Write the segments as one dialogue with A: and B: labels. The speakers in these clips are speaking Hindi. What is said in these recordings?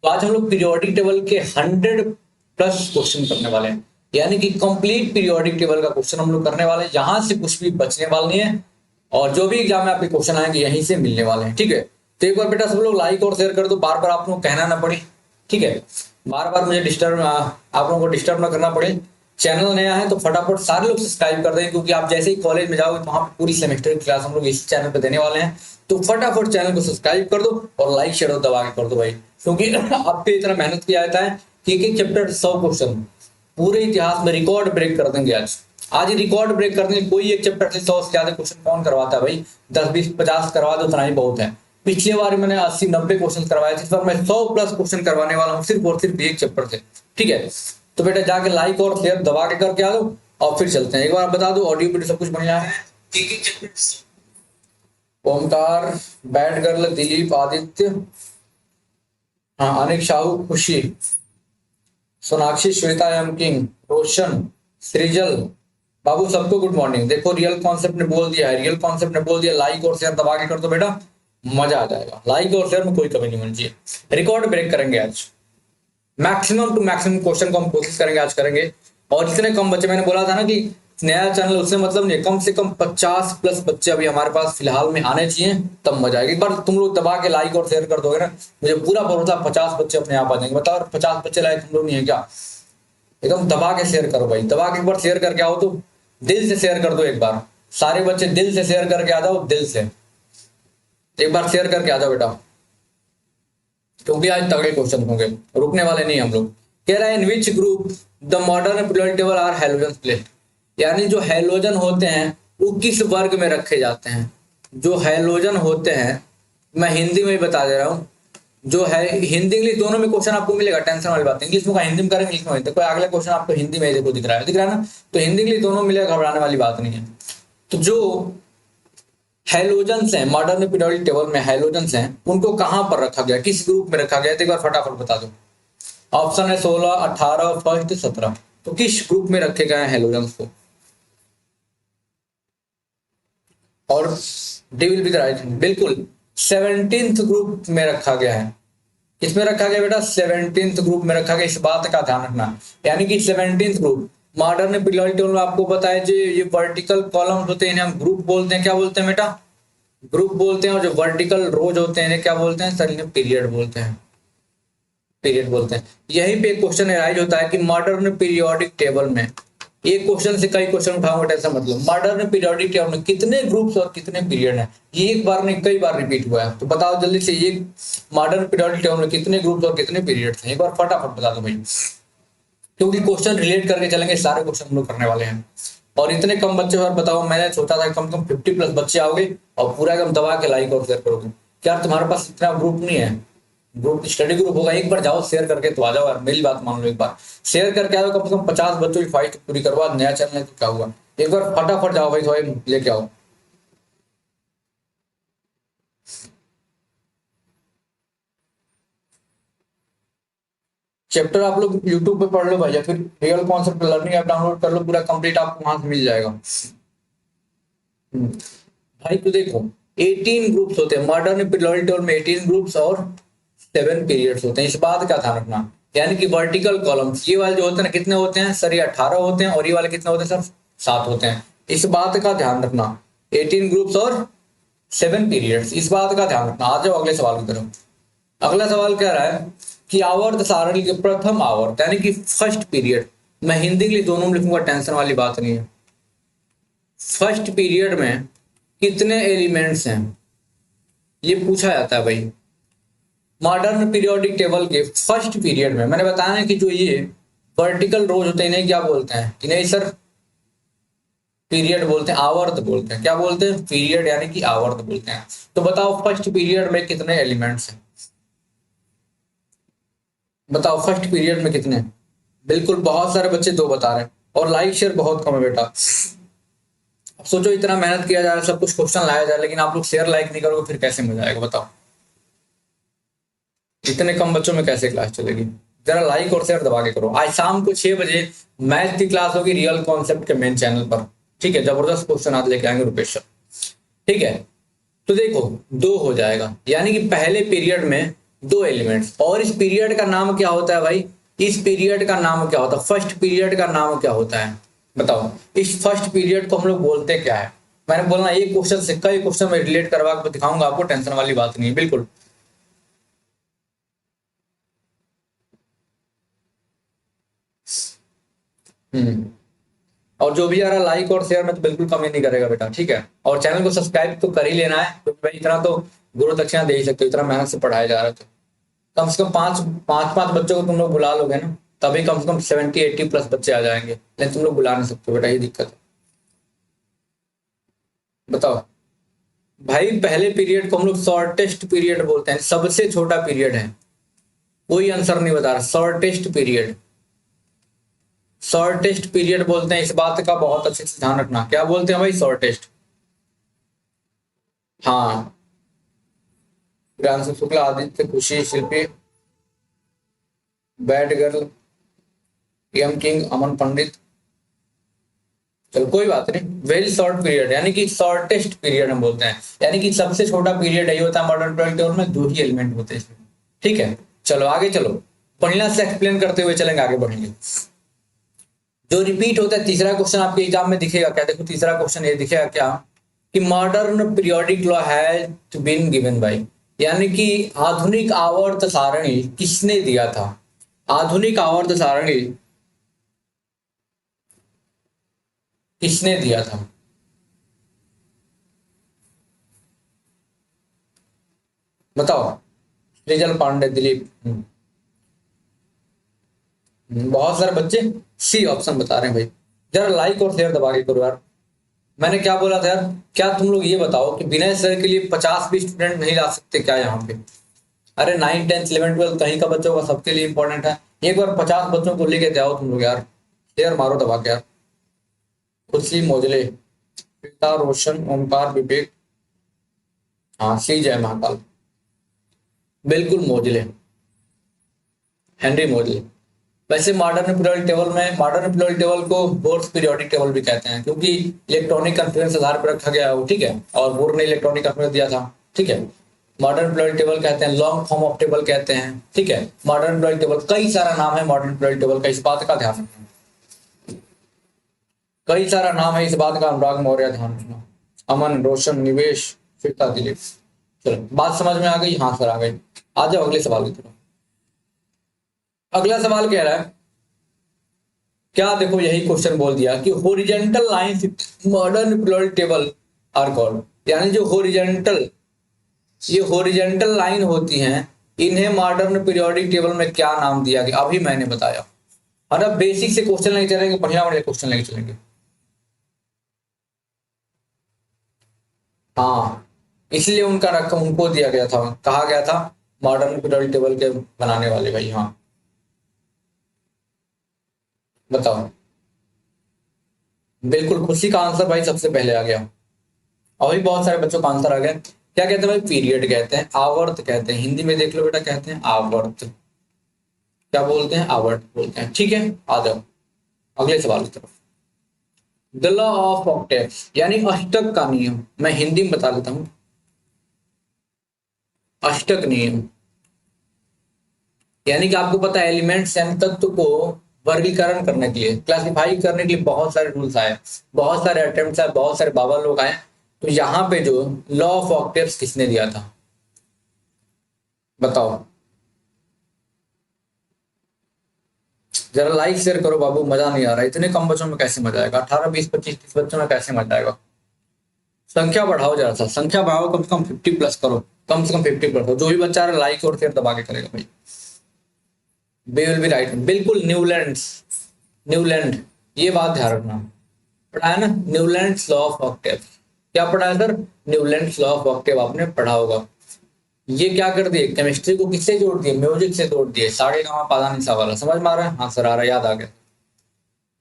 A: तो आज हम लोग पीरियोडिक टेबल के 100+ क्वेश्चन करने वाले हैं, यानी कि कंप्लीट पीरियोडिक टेबल का क्वेश्चन हम लोग करने वाले हैं। यहां से कुछ भी बचने वाला नहीं है और जो भी एग्जाम में आपके क्वेश्चन आएंगे यहीं से मिलने वाले हैं। ठीक है, तो एक बार बेटा सब लोग लाइक और शेयर कर दो, बार बार आप लोग कहना ना पड़े। ठीक है, बार बार मुझे आप लोगों को डिस्टर्ब ना करना पड़े। चैनल नया है तो फटाफट सारे लोग सब्सक्राइब कर दें, क्योंकि आप जैसे ही कॉलेज में जाओगे तो वहाँ पे पूरी सेमेस्टर की क्लास हम लोग इस चैनल पे देने वाले हैं। तो फटाफट चैनल को सब्सक्राइब कर दो और लाइक शेयर दबा के कर दो भाई, क्योंकि आप पे इतना मेहनत किया जाता है कि एक एक चैप्टर 100 क्वेश्चन पूरे इतिहास में रिकॉर्ड ब्रेक कर देंगे। आज ही रिकॉर्ड ब्रेक कर देंगे। कोई एक चैप्टर से 100 से ज्यादा क्वेश्चन कौन करवाता है भाई? 10 20 50 करवा दो, उतना ही बहुत है। पिछले बार मैंने 80 90 क्वेश्चन करवाए थे, इस बार मैं 100+ क्वेश्चन करवाने वाला हूँ सिर्फ और सिर्फ एक चैप्टर से। ठीक है, तो बेटा जाके लाइक और शेयर दबा के करके आ दो और फिर चलते हैं। एक बार बता दो ऑडियो वीडियो सब कुछ बढ़िया है? ओमकार, बैड गर्ल, दिलीप, आदित्य, हाँ, अनिक, शाहू, खुशी, सोनाक्षी, श्वेता, एम किंग, रोशन, सृजल, बाबू, सबको गुड मॉर्निंग। देखो रियल कॉन्सेप्ट ने बोल दिया है, रियल कॉन्सेप्ट ने बोल दिया, लाइक और शेयर दबा के कर दो बेटा, मजा आ जाएगा। लाइक और शेयर में कोई कमी नहीं होनी चाहिए। रिकॉर्ड ब्रेक करेंगे आज, मैक्सिमम टू मैक्सिमम क्वेश्चन को हम कोशिश करेंगे आज करेंगे। और जितने कम बच्चे, मैंने बोला था ना कि नया चैनल, उससे मतलब नहीं, कम से कम 50+ बच्चे अभी हमारे पास फिलहाल में आने चाहिए, तब मजा आएगी। एक बार तुम लोग दबा के लाइक और शेयर कर दोगे ना, मुझे पूरा भरोसा 50 बच्चे अपने आप आ जाएंगे। बताओ 50 बच्चे लाइक हम लोग नहीं है क्या? एकदम दबा के शेयर करो भाई, दबा के एक बार शेयर करके आओ, तो दिल से शेयर कर दो एक बार। सारे बच्चे दिल से शेयर करके आ जाओ, दिल से एक बार शेयर करके आ जाओ बेटा, क्योंकि आज तगड़े क्वेश्चन होंगे, रुकने वाले नहीं हम लोग। कह रहा है in which group the modern periodic table are halogen placed, यानी जो हैलोजन होते हैं वो किस वर्ग में रखे जाते हैं। जो हैलोजन होते हैं, मैं हिंदी में ही बता दे रहा हूँ, जो है हिंदी इंग्लिश दोनों में क्वेश्चन आपको मिलेगा, टेंशन वाली बात है। इंग्लिश में हिंदी में करेंगे, इंग्लिश में देखो अगला क्वेश्चन आपको हिंदी में देखो दिख रहा है ना, तो हिंदी इंग्लिश दोनों मिलेगा, घबराने वाली बात नहीं है। तो जो हैलोजन्स हैं मॉडर्न पीरियोडिक टेबल में, हैलोजन्स हैं, उनको कहां पर रखा गया, किस ग्रुप में रखा गया? एक बार फटाफट बता दो। ऑप्शन है 16, 18, फर्स्ट, 17। तो किस ग्रुप में रखे गए हैं हैलोजन्स को? और D will be the right, बिल्कुल 17th ग्रुप में रखा गया है। किसमें रखा गया बेटा? 17th ग्रुप में रखा गया। इस बात का ध्यान रखना, यानी कि 17th group modern periodic table में आपको पता है जो ये वर्टिकल कॉलम्स होते हैं इन्हें हम ग्रुप बोलते हैं। क्या बोलते हैं बेटा? ग्रुप बोलते हैं। और जो वर्टिकल रोज होते हैं इन्हें क्या बोलते हैं? सर इन्हें पीरियड बोलते हैं, पीरियड बोलते हैं। यहीं पे एक क्वेश्चन राइज होता है कि मॉडर्न पीरियोडिक टेबल में, एक क्वेश्चन से कई क्वेश्चन उठाऊंगा, ऐसा मतलब मॉडर्न पीरियोडिक टेबल में कितने ग्रुप्स और कितने पीरियड हैं? ये एक बार नहीं कई बार रिपीट हुआ है, तो बताओ जल्दी से, ये मॉडर्न पीरियोडिक टेबल में कितने ग्रुप्स और कितने पीरियड हैं? एक बार फटाफट बता दो भाई, क्योंकि क्वेश्चन रिलेट करके चलेंगे, सारे क्वेश्चन हम लोग करने वाले हैं। और इतने कम बच्चे, और बताओ मैंने सोचा था कम से कम 50+ बच्चे आओगे और पूरा एकदम दबा के लाइक और शेयर करोगे। क्या तुम्हारे पास इतना ग्रुप नहीं है? ग्रुप स्टडी ग्रुप होगा, एक बार जाओ शेयर करके तो आ जाओ यार, मेरी बात मान लो, एक बार शेयर करके आओ, कम से कम 50 बच्चों की फाइट पूरी करवा। नया चैनल है तो क्या हुआ, एक बार फटाफट जाओ भाई, थोड़ा लेके आओ। चैप्टर आप लोग यूट्यूब पे पढ़ लो भाई, या फिर real concept learning app download कर लो, पूरा कंप्लीट आपको वहां से मिल जाएगा। भाई तो देखो 18 ग्रुप्स होते हैं मॉडर्न पीरियोडिक टेबल में, 18 ग्रुप्स और 7 पीरियड्स होते हैं। इस बात का ध्यान रखना, यानी कि वर्टिकल कॉलम्स ये वाले जो होते हैं ना, कितने होते हैं सर? ये 18 होते हैं। और ये वाले कितने होते हैं सर? 7 होते हैं। इस बात का ध्यान रखना, 18 ग्रुप्स और 7 पीरियड्स, इस बात का ध्यान रखना। आ जाओ अगले सवाल की तरफ। अगला सवाल कह रहा है कि आवर्त सारणी के प्रथम आवर्त, यानी कि फर्स्ट पीरियड, मैं हिंदी के लिए दोनों में लिखूंगा, टेंशन वाली बात नहीं है। फर्स्ट पीरियड में कितने एलिमेंट्स हैं, ये पूछा जाता है भाई। मॉडर्न पीरियोडिक टेबल के फर्स्ट पीरियड में मैंने बताया कि जो ये वर्टिकल रोज होते हैं इन्हें क्या बोलते हैं? इन्हें सर पीरियड बोलते हैं, आवर्त बोलते हैं। क्या बोलते हैं? पीरियड, यानी कि आवर्त बोलते हैं। तो बताओ फर्स्ट पीरियड में कितने एलिमेंट्स हैं? बताओ फर्स्ट पीरियड में कितने? बिल्कुल बहुत सारे बच्चे 2 बता रहे हैं, और लाइक शेयर बहुत कम है बेटा। सोचो इतना मेहनत किया जा रहा है, सब कुछ क्वेश्चन लाया जा रहा है, लेकिन आप लोग शेयर लाइक नहीं करोगे, फिर कैसे मजा आएगा बताओ? इतने कम बच्चों में कैसे क्लास चलेगी? जरा लाइक और शेयर दबा के करो। आज शाम को 6 बजे मैथ की क्लास होगी रियल कॉन्सेप्ट के मेन चैनल पर। ठीक है, जबरदस्त क्वेश्चन आज लेके आएंगे रुपेश सर। ठीक है, तो देखो 2 हो जाएगा, यानी कि पहले पीरियड में दो एलिमेंट्स। और इस पीरियड का नाम क्या होता है भाई? इस पीरियड का नाम क्या होता है? फर्स्ट पीरियड का नाम क्या होता है बताओ? इस फर्स्ट पीरियड को हम लोग बोलते क्या है? मैंने बोलना एक क्वेश्चन से कई क्वेश्चन में रिलेट करवा के दिखाऊंगा आपको, टेंशन वाली बात नहीं है बिल्कुल। हम्म। और जो भी आ रहा लाइक और शेयर में तो बिल्कुल कमी नहीं करेगा बेटा, ठीक है? और चैनल को सब्सक्राइब तो कर ही लेना है, क्योंकि भाई इतना तो गुरु दक्षिणा दे ही सकते हो, इतना मेहनत से पढ़ाया जा रहा है तो कम से कम पांच पांच पांच बच्चों को तुम लोग बुला लोगे ना, तभी कम से कम 70-80 प्लस बच्चे आ जाएंगे, लेकिन तुम लोग बुला नहीं सकते बेटा, ये दिक्कत है। बताओ भाई, पहले पीरियड को हम लोग शॉर्टेस्ट पीरियड बोलते हैं, सबसे छोटा पीरियड है। कोई आंसर नहीं बता रहा, शॉर्टेस्ट पीरियड, शॉर्टेस्ट पीरियड बोलते हैं। इस बात का बहुत अच्छे से ध्यान रखना, क्या बोलते हैं भाई? शॉर्टेस्ट। हाँ, प्रियांशु शुक्ला, आदित्य, खुशी, शिल्पी, बैड गर्ल, एम किंग, अमन पंडित। चलो कोई बात नहीं, वेरी शॉर्ट पीरियड यानी कि शॉर्टेस्ट पीरियड हम बोलते हैं, यानी कि सबसे छोटा पीरियड यही होता है मॉडर्न पीरियड टेबल में, दो ही एलिमेंट होते हैं इसमें, ठीक है? चलो आगे चलो, बढ़िया से एक्सप्लेन करते हुए चलेंगे, आगे बढ़ेंगे। जो रिपीट होता है तीसरा क्वेश्चन आपके एग्जाम में दिखेगा क्या? देखो तीसरा क्वेश्चन ये दिखेगा क्या कि modern periodic law has been given by, यानी कि आधुनिक आवर्त सारणी किसने दिया था? आधुनिक आवर्त सारणी किसने दिया था? बताओ। सृजल पांडे, दिलीप। बहुत सारे बच्चे सी ऑप्शन बता रहे हैं भाई, जरा लाइक और शेयर दबा के करो यार। मैंने क्या बोला था यार? क्या तुम लोग ये बताओ कि विनय सर के लिए 50 भी स्टूडेंट नहीं ला सकते क्या यहाँ पे? अरे 9, 10, 11, 12 कहीं का बच्चों का सबके लिए इंपॉर्टेंट है, एक बार 50 बच्चों को लेके जाओ तुम लोग यार, शेयर मारो दबा के यार। खुशी मोजले, पिता रोशन, ओमकार, विवेक, हाँ सी जय महाकाल, बिल्कुल मोजले, हेनरी मोजले। वैसे मॉडर्न पीरियोडिक टेबल में, मॉडर्न पीरियोडिक टेबल को बोर्स पीरियोडिक टेबल भी कहते हैं, क्योंकि इलेक्ट्रॉनिक कन्फ्रेंस आधार पर रखा गया है वो, ठीक है? और बोर ने इलेक्ट्रॉनिक कन्फ्रेंस दिया था, ठीक है? मॉडर्न पीरियोडिक टेबल कहते हैं, लॉन्ग फॉर्म ऑफ टेबल कहते हैं, ठीक है? मॉडर्न पीरियोडिक टेबल कई सारा नाम है, मॉडर्न पीरियोडिक टेबल का, इस बात का ध्यान रखना, कई सारा नाम है, इस बात का अनुराग मौर्य ध्यान रखना। अमन, रोशन, निवेश, श्वेता, दिलीप। चलो बात समझ में आ गई? हाँ सर आ गई। आ जाओ अगले सवाल की तरफ। अगला सवाल कह रहा है क्या? देखो यही क्वेश्चन बोल दिया कि horizontal lines modern periodic table are called, यानी जो हॉरिजॉन्टल, ये हॉरिजॉन्टल लाइन होती हैं, इन्हें मॉडर्न पीरियोडिक टेबल में क्या नाम दिया गया? अभी मैंने बताया। और अब बेसिक से क्वेश्चन लेके चलेंगे, बढ़िया बढ़िया क्वेश्चन लेके चलेंगे। हाँ, इसलिए उनका रकम उनको दिया गया था, कहा गया था मॉडर्न पीरियोडिक टेबल के बनाने वाले भाई। हाँ बताओ। बिल्कुल, खुशी का आंसर भाई सबसे पहले आ गया, और भी बहुत सारे बच्चों का आंसर आ गया। क्या कहते हैं भाई? पीरियड कहते हैं, आवर्त कहते हैं, हिंदी में देख लो बेटा, कहते हैं आवर्त। क्या बोलते हैं? आवर्त बोलते हैं, ठीक है? आ जाओ अगले सवाल की तरफ। द लॉ ऑफ ऑक्टेव यानी अष्टक का नियम, मैं हिंदी में बता देता हूं। अष्टक नियम यानी कि आपको पता है एलिमेंट्स यानी तत्व को वर्गीकरण करने के लिए, क्लासिफाई करने के लिए बहुत सारे रूल्स आए, बहुत सारे अटेम्प्ट्स आए, बहुत सारे बाबा लोग आए। तो यहाँ पे जो लॉ ऑफ ऑक्टेव्स किसने दिया था बताओ? जरा लाइक शेयर करो बाबू, मजा नहीं आ रहा, इतने कम बच्चों में कैसे मजा आएगा? 18, 20, 25, 30 बच्चों में कैसे मजा आएगा? संख्या बढ़ाओ, जरा सा संख्या बढ़ाओ, कम से कम 50 प्लस करो, कम से कम 50 प्लस हो। जो भी बच्चा रहा लाइक और शेयर दबा के करेगा भाई। वी विल बी राइट, बिल्कुल। न्यूलैंड, न्यूलैंड, ये बात ध्यान रखना, पढ़ा है ना न्यूलैंड लॉ ऑफ ऑक्टेव? क्या पढ़ा है sir? Newland law of octave आपने पढ़ा होगा। ये क्या कर दिए? केमिस्ट्री को किससे जोड़ दिए? म्यूजिक से जोड़ दिए, सारे गामा पाधा निशा वाला। समझ में आ रहा है? हाँ सर आ रहा है, याद आ गया।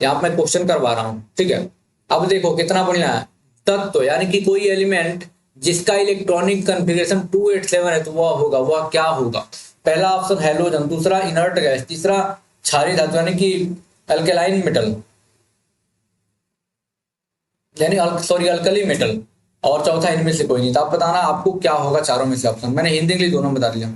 A: यहाँ मैं क्वेश्चन करवा रहा हूँ, ठीक है? अब देखो कितना बढ़िया है। तत्व यानी कि कोई एलिमेंट जिसका इलेक्ट्रॉनिक कन्फिग्रेशन 287 है, तो वह होगा, वह क्या होगा? पहला ऑप्शन हैलोजन, दूसरा इनर्ट गैस, तीसरा क्षारीय धातु यानी कि अल्केलाइन मेटल, यानी सॉरी अल्कली मेटल, और चौथा इनमें से कोई नहीं। तो आप बताना आपको क्या होगा चारों में से ऑप्शन। मैंने हिंदी इंग्लिश दोनों बता दिया।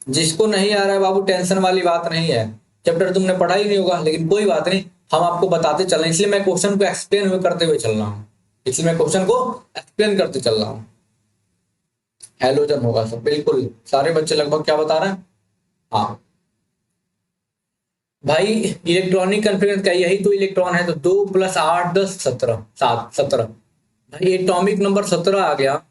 A: जिसको नहीं आ रहा है बाबू, टेंशन वाली बात नहीं है, चैप्टर तुमने पढ़ा ही नहीं होगा, लेकिन कोई बात नहीं, हम आपको बताते चल रहे हैं, इसलिए मैं क्वेश्चन को एक्सप्लेन हुए करते हुए चल रहा हूँ, इसलिए मैं क्वेश्चन को एक्सप्लेन करते चल रहा हूँ। हैलोजन होगा सब, बिल्कुल सारे बच्चे लगभग क्या बता रहे हैं। हाँ भाई, इलेक्ट्रॉनिक कन्फिगरेशन का यही तो इलेक्ट्रॉन है, तो 2 + 8 10 17 7 17 भाई, एटॉमिक नंबर 17 आ गया,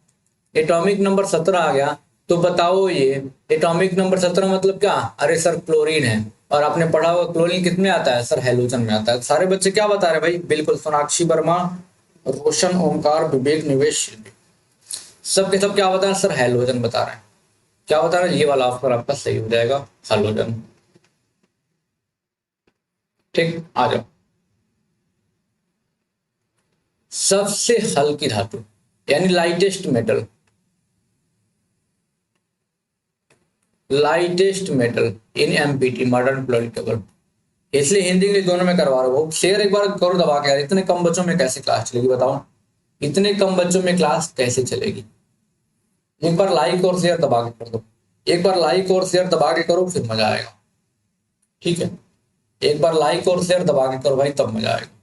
A: एटॉमिक नंबर 17 आ गया। तो बताओ ये एटॉमिक नंबर 17 मतलब क्या? अरे सर क्लोरीन है, और आपने पढ़ा हुआ क्लोरीन कितने आता है सर? हैलोजन में आता है। सारे बच्चे क्या बता रहे हैं भाई? बिल्कुल, सोनाक्षी वर्मा, रोशन, ओमकार, विवेक, निवेश, शिल्पी, सब के सब क्या बता रहे हैं सर? हैलोजन बता रहे हैं। क्या बता रहे हैं? ये वाला ऑप्शन आपका सही हो जाएगा, हैलोजन। ठीक, आ जाओ। सबसे हल्की धातु यानी लाइटेस्ट मेटल, लाइटेस्ट मेटल इन एमपीटी मॉडर्न पीरियोडिक टेबल, इसलिए हिंदी इंग्लिश दोनों में करवा रहा हूँ। शेयर एक बार करो दबा के यार, इतने कम बच्चों में कैसे क्लास चलेगी बताओ? इतने कम बच्चों में क्लास कैसे चलेगी? एक बार लाइक और शेयर दबा के कर दो, एक बार लाइक और शेयर दबा के करो, फिर मजा आएगा। ठीक है, एक बार लाइक और शेयर दबा के करो भाई, तब मजा आएगा।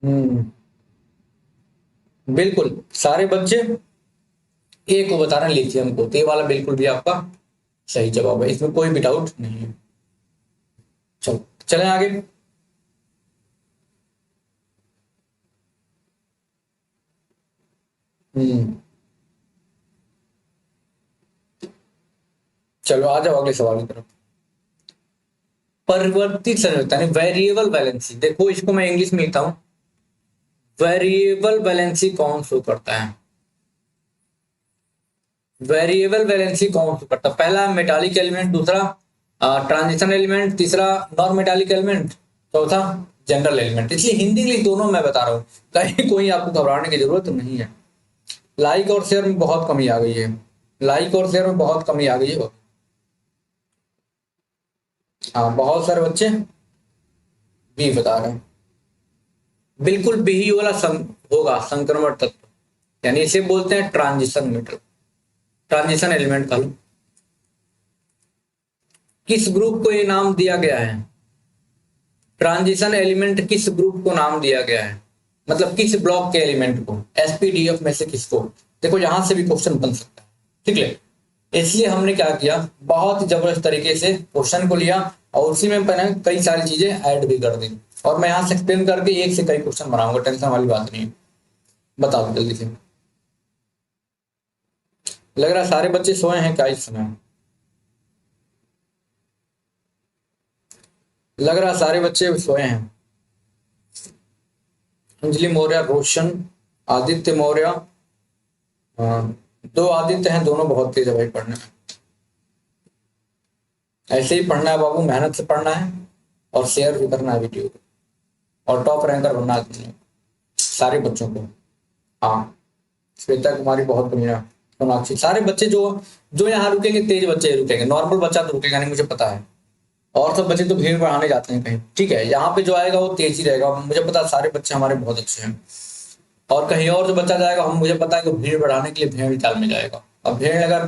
A: हम्म, बिल्कुल सारे बच्चे ए को बता रहे हैं, लिथियम को, तो ये वाला बिल्कुल भी आपका सही जवाब है, इसमें कोई भी डाउट नहीं है। चलो चलें आगे। हम्म, चलो आ जाओ अगले सवाल की तरफ। परिवर्तित संयोजकता यानी वेरिएबल वैलेंसी, देखो इसको मैं इंग्लिश में लिखता हूं, वेरिएबल वैलेंसी कौन शो करता है? वेरिएबल वैलेंसी कौन शो करता है? पहला मेटालिक एलिमेंट, दूसरा ट्रांजिशन एलिमेंट, तीसरा नॉन मेटालिक एलिमेंट, चौथा जनरल एलिमेंट। इसलिए हिंदी इंग्लिश दोनों मैं बता रहा हूँ, कहीं कोई आपको घबराने की जरूरत नहीं है। लाइक और शेयर में बहुत कमी आ गई है, लाइक और शेयर में बहुत कमी आ गई है। हाँ, बहुत सारे बच्चे बी बता रहे हैं, बिल्कुल बी ही वाला होगा संक्रमण तत्व, यानी इसे बोलते हैं ट्रांजिशन मेटल, ट्रांजिशन एलिमेंट का। किस ग्रुप को ये नाम दिया गया है? ट्रांजिशन एलिमेंट किस ग्रुप को नाम दिया गया है, मतलब किस ब्लॉक के एलिमेंट को? एसपीडीएफ में से किसको? देखो यहां से भी क्वेश्चन बन सकता है, ठीक है, इसलिए हमने क्या किया, बहुत ही जबरदस्त तरीके से क्वेश्चन को लिया और उसी में मैंने कई सारी चीजें ऐड भी कर दी, और मैं यहां से एक्सप्लेन करके एक से कई क्वेश्चन बनाऊंगा, टेंशन वाली बात नहीं है। बता दो जल्दी से। लग रहा है सारे बच्चे सोए हैं क्या इस समय? लग रहा है सारे बच्चे सोए हैं। अंजलि मौर्य, रोशन, आदित्य मौर्य, हाँ, दो आदित्य हैं, दोनों बहुत तेज है भाई पढ़ने में। ऐसे ही पढ़ना है बाबू, मेहनत से पढ़ना है और शेयर भी करना है वीडियो को, और टॉप रैंकर बनना है तुमने सारे बच्चों को। हाँ, श्वेता कुमारी बहुत बढ़िया, सोनाक्षी, सारे बच्चे जो जो यहाँ रुकेंगे, तेज बच्चे रुकेंगे, नॉर्मल बच्चा तो रुकेगा नहीं, मुझे पता है, और सब बच्चे तो भीड़ बढ़ाने जाते हैं कहीं। ठीक है, यहाँ पे जो आएगा वो तेज ही रहेगा, मुझे पता है सारे बच्चे हमारे बहुत अच्छे हैं, और कहीं और जो बच्चा जाएगा हम मुझे पता है कि भीड़ बढ़ाने के लिए भेड़ चाल में जाएगा। अब भेड़ अगर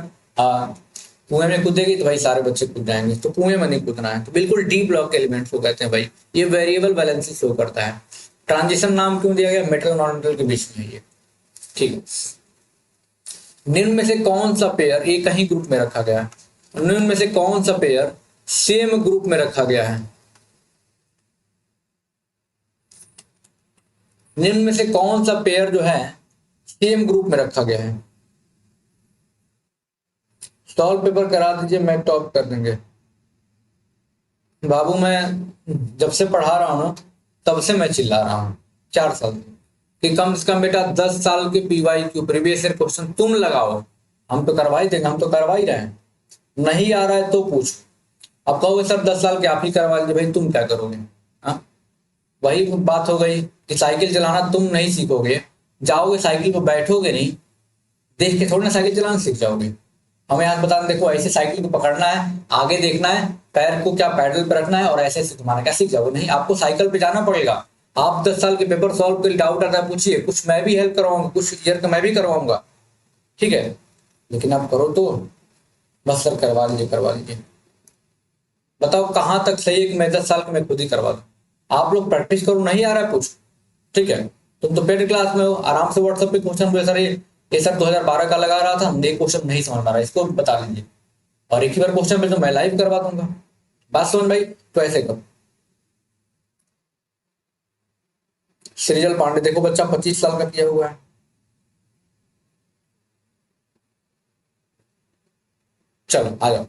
A: कुएं में कूदेगी तो भाई सारे बच्चे कूद जाएंगे, तो कुएं में नहीं कूदना है। तो बिल्कुल डी ब्लॉक के एलिमेंट्स को कहते हैं भाई, ये वेरिएबल बैलेंस शो करता है। ट्रांजिशन नाम क्यों दिया गया? मेटल नॉन मेटल के बीच में ये। ठीक है, निम्न में से कौन सा पेयर एक ही ग्रुप में रखा गया है? निम्न में से कौन सा पेयर सेम ग्रुप में रखा गया है? निम्न में से कौन सा पेयर जो है सेम ग्रुप में रखा गया है? सॉल्व पेपर करा दीजिए, मैं टॉप कर देंगे बाबू। मैं जब से पढ़ा रहा हूं ना, तब से मैं चिल्ला रहा हूं 4 साल से, कि कम से कम बेटा 10 साल के P Y Q previous year question तुम लगाओ, हम तो करवा ही देंगे, हम तो करवा ही रहे हैं। नहीं आ रहा है तो पूछ, अब कहोगे सर 10 साल के आप ही करवा लीजिए, भाई तुम क्या करोगे? हाँ, वही बात हो गई कि साइकिल चलाना तुम नहीं सीखोगे, जाओगे साइकिल पर बैठोगे नहीं, देख के थोड़ी ना साइकिल चलाना सीख जाओगे। हमें यहाँ बता देखो ऐसे साइकिल को पकड़ना है, आगे देखना है, पैर को क्या पैडल पे रखना है और ऐसे ऐसे घुमाना, क्या सीख जाओगे? नहीं, आपको साइकिल पे जाना पड़ेगा। आप 10 साल के पेपर सॉल्व के डाउट आता है पूछिए, कुछ मैं भी हेल्प करवाऊंगा, कुछ ईयर का मैं भी करवाऊंगा, ठीक है, लेकिन आप करो तो बस सर करवा लीजिए करवा लीजिए। बताओ कहाँ तक सही है कि मैं 10 साल का मैं खुद ही करवा दूं? आप लोग प्रैक्टिस करो, नहीं आ रहा है कुछ, ठीक है, तुम तो पेड क्लास में हो, आराम से व्हाट्सएप पे क्वेश्चन पूछे, सर ये सर 2012 का लगा रहा था, ये क्वेश्चन नहीं समझ आ रहा, इसको बता लीजिए, और एक ही बार क्वेश्चन में तो मैं लाइव करवा दूंगा। बात समझ भाई? तो ऐसे करो। सृजल पांडे देखो बच्चा 25 साल का किया हुआ है। चलो आ जाओ,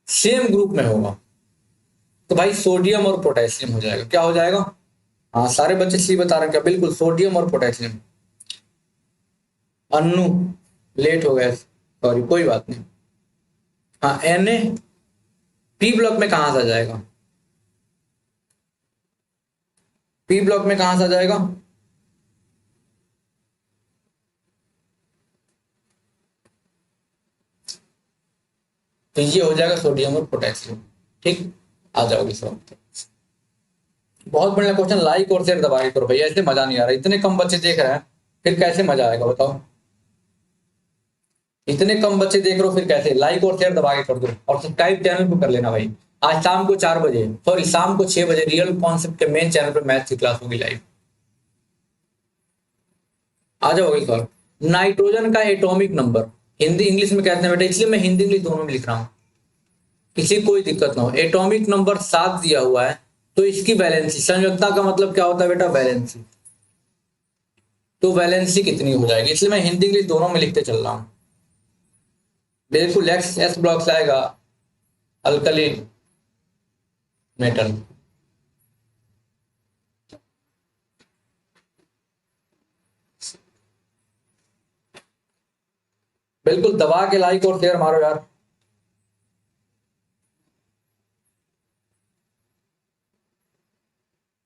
A: सेम ग्रुप में होगा तो भाई सोडियम और पोटेशियम हो जाएगा। क्या हो जाएगा? हाँ सारे बच्चे सी बता रहे हैं क्या? बिल्कुल सोडियम और पोटेशियम। अन्नू लेट हो गया, सॉरी कोई बात नहीं। हाँ Na पी ब्लॉक में कहां से आ जाएगा? पी ब्लॉक में कहां से आ जाएगा? तो ये हो जाएगा सोडियम और पोटेशियम, ठीक, आ जाओगे सब। बहुत बढ़िया क्वेश्चन, लाइक और शेयर दबा के करो भैया, ऐसे मजा नहीं आ रहा, इतने कम बच्चे देख रहे हैं फिर कैसे मजा आएगा बताओ? इतने कम बच्चे देख रहे हो फिर कैसे? लाइक और शेयर दबा के कर दो और सब्सक्राइब चैनल को कर लेना भाई। आज शाम को 4 बजे, सॉरी शाम को 6 बजे रियल कॉन्सेप्ट के मेन चैनल पर मैथ्स की क्लास होगी लाइव, आ जाओगे सर। नाइट्रोजन का एटॉमिक नंबर, हिंदी इंग्लिश में कहते हैं बेटा, इसलिए मैं हिंदी इंग्लिश दोनों में लिख रहा हूं, किसी कोई दिक्कत ना हो। एटॉमिक नंबर 7 दिया हुआ है, तो इसकी वैलेंसी, संयोजकता का मतलब क्या होता है बेटा? वैलेंसी, तो वैलेंसी कितनी हो जाएगी, इसलिए मैं हिंदी इंग्लिश दोनों में लिखते चल रहा हूं। बिल्कुल एक्स एस ब्लॉक से आएगा, अल्कलीन मेटल। बिल्कुल दबा के लाइक और शेयर मारो यार।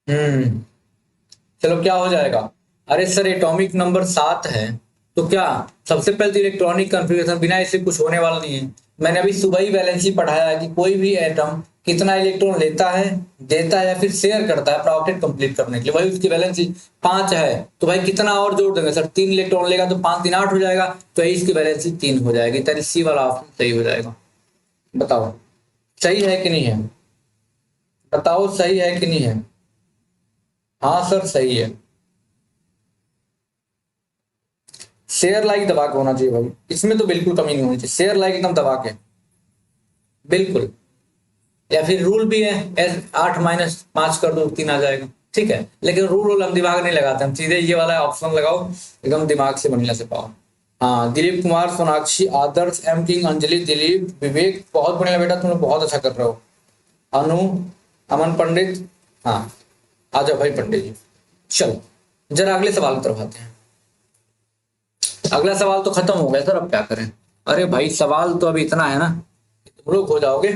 A: हम्म, चलो क्या हो जाएगा? अरे सर एटॉमिक नंबर 7 है, तो क्या सबसे पहले तो इलेक्ट्रॉनिक कॉन्फ़िगरेशन, बिना इससे कुछ होने वाला नहीं है। मैंने अभी सुबह ही वैलेंसी पढ़ाया है कि कोई भी एटम कितना इलेक्ट्रॉन लेता है, देता है या फिर शेयर करता है प्रोडक्ट कंप्लीट करने के लिए, वही उसकी वैलेंसी 5 है। तो भाई कितना और जोड़ देंगे सर? 3 इलेक्ट्रॉन लेगा तो 5 3 8 हो जाएगा, तो इसकी वैलेंसी 3 हो जाएगी, तभी सी वाला ऑप्शन सही हो जाएगा। बताओ सही है कि नहीं है? बताओ सही है कि नहीं है? हाँ सर सही है। शेयर लाइक दबा के होना चाहिए भाई, इसमें तो बिल्कुल कमी नहीं होनी चाहिए, शेयर लाइक एकदम दबा के, बिल्कुल। या फिर रूल भी है, 8 - 5 कर दो 3 आ जाएगा, ठीक है, लेकिन रूल हम दिमाग नहीं लगाते, हम सीधे ये वाला ऑप्शन लगाओ, एकदम दिमाग से बढ़िया से पाओ। हाँ दिलीप कुमार, सोनाक्षी, आदर्श, एम किंग, अंजलि, दिलीप, विवेक, बहुत बढ़िया बेटा, तुम लोग बहुत अच्छा कर रहे हो। अनु, अमन पंडित, हाँ आ जाओ भाई पंडित जी। चलो जरा अगले सवाल की तरफ आते हैं। अगला सवाल तो खत्म हो गया सर, अब क्या करें? अरे भाई सवाल तो अभी इतना है ना, तुम लोग हो जाओगे।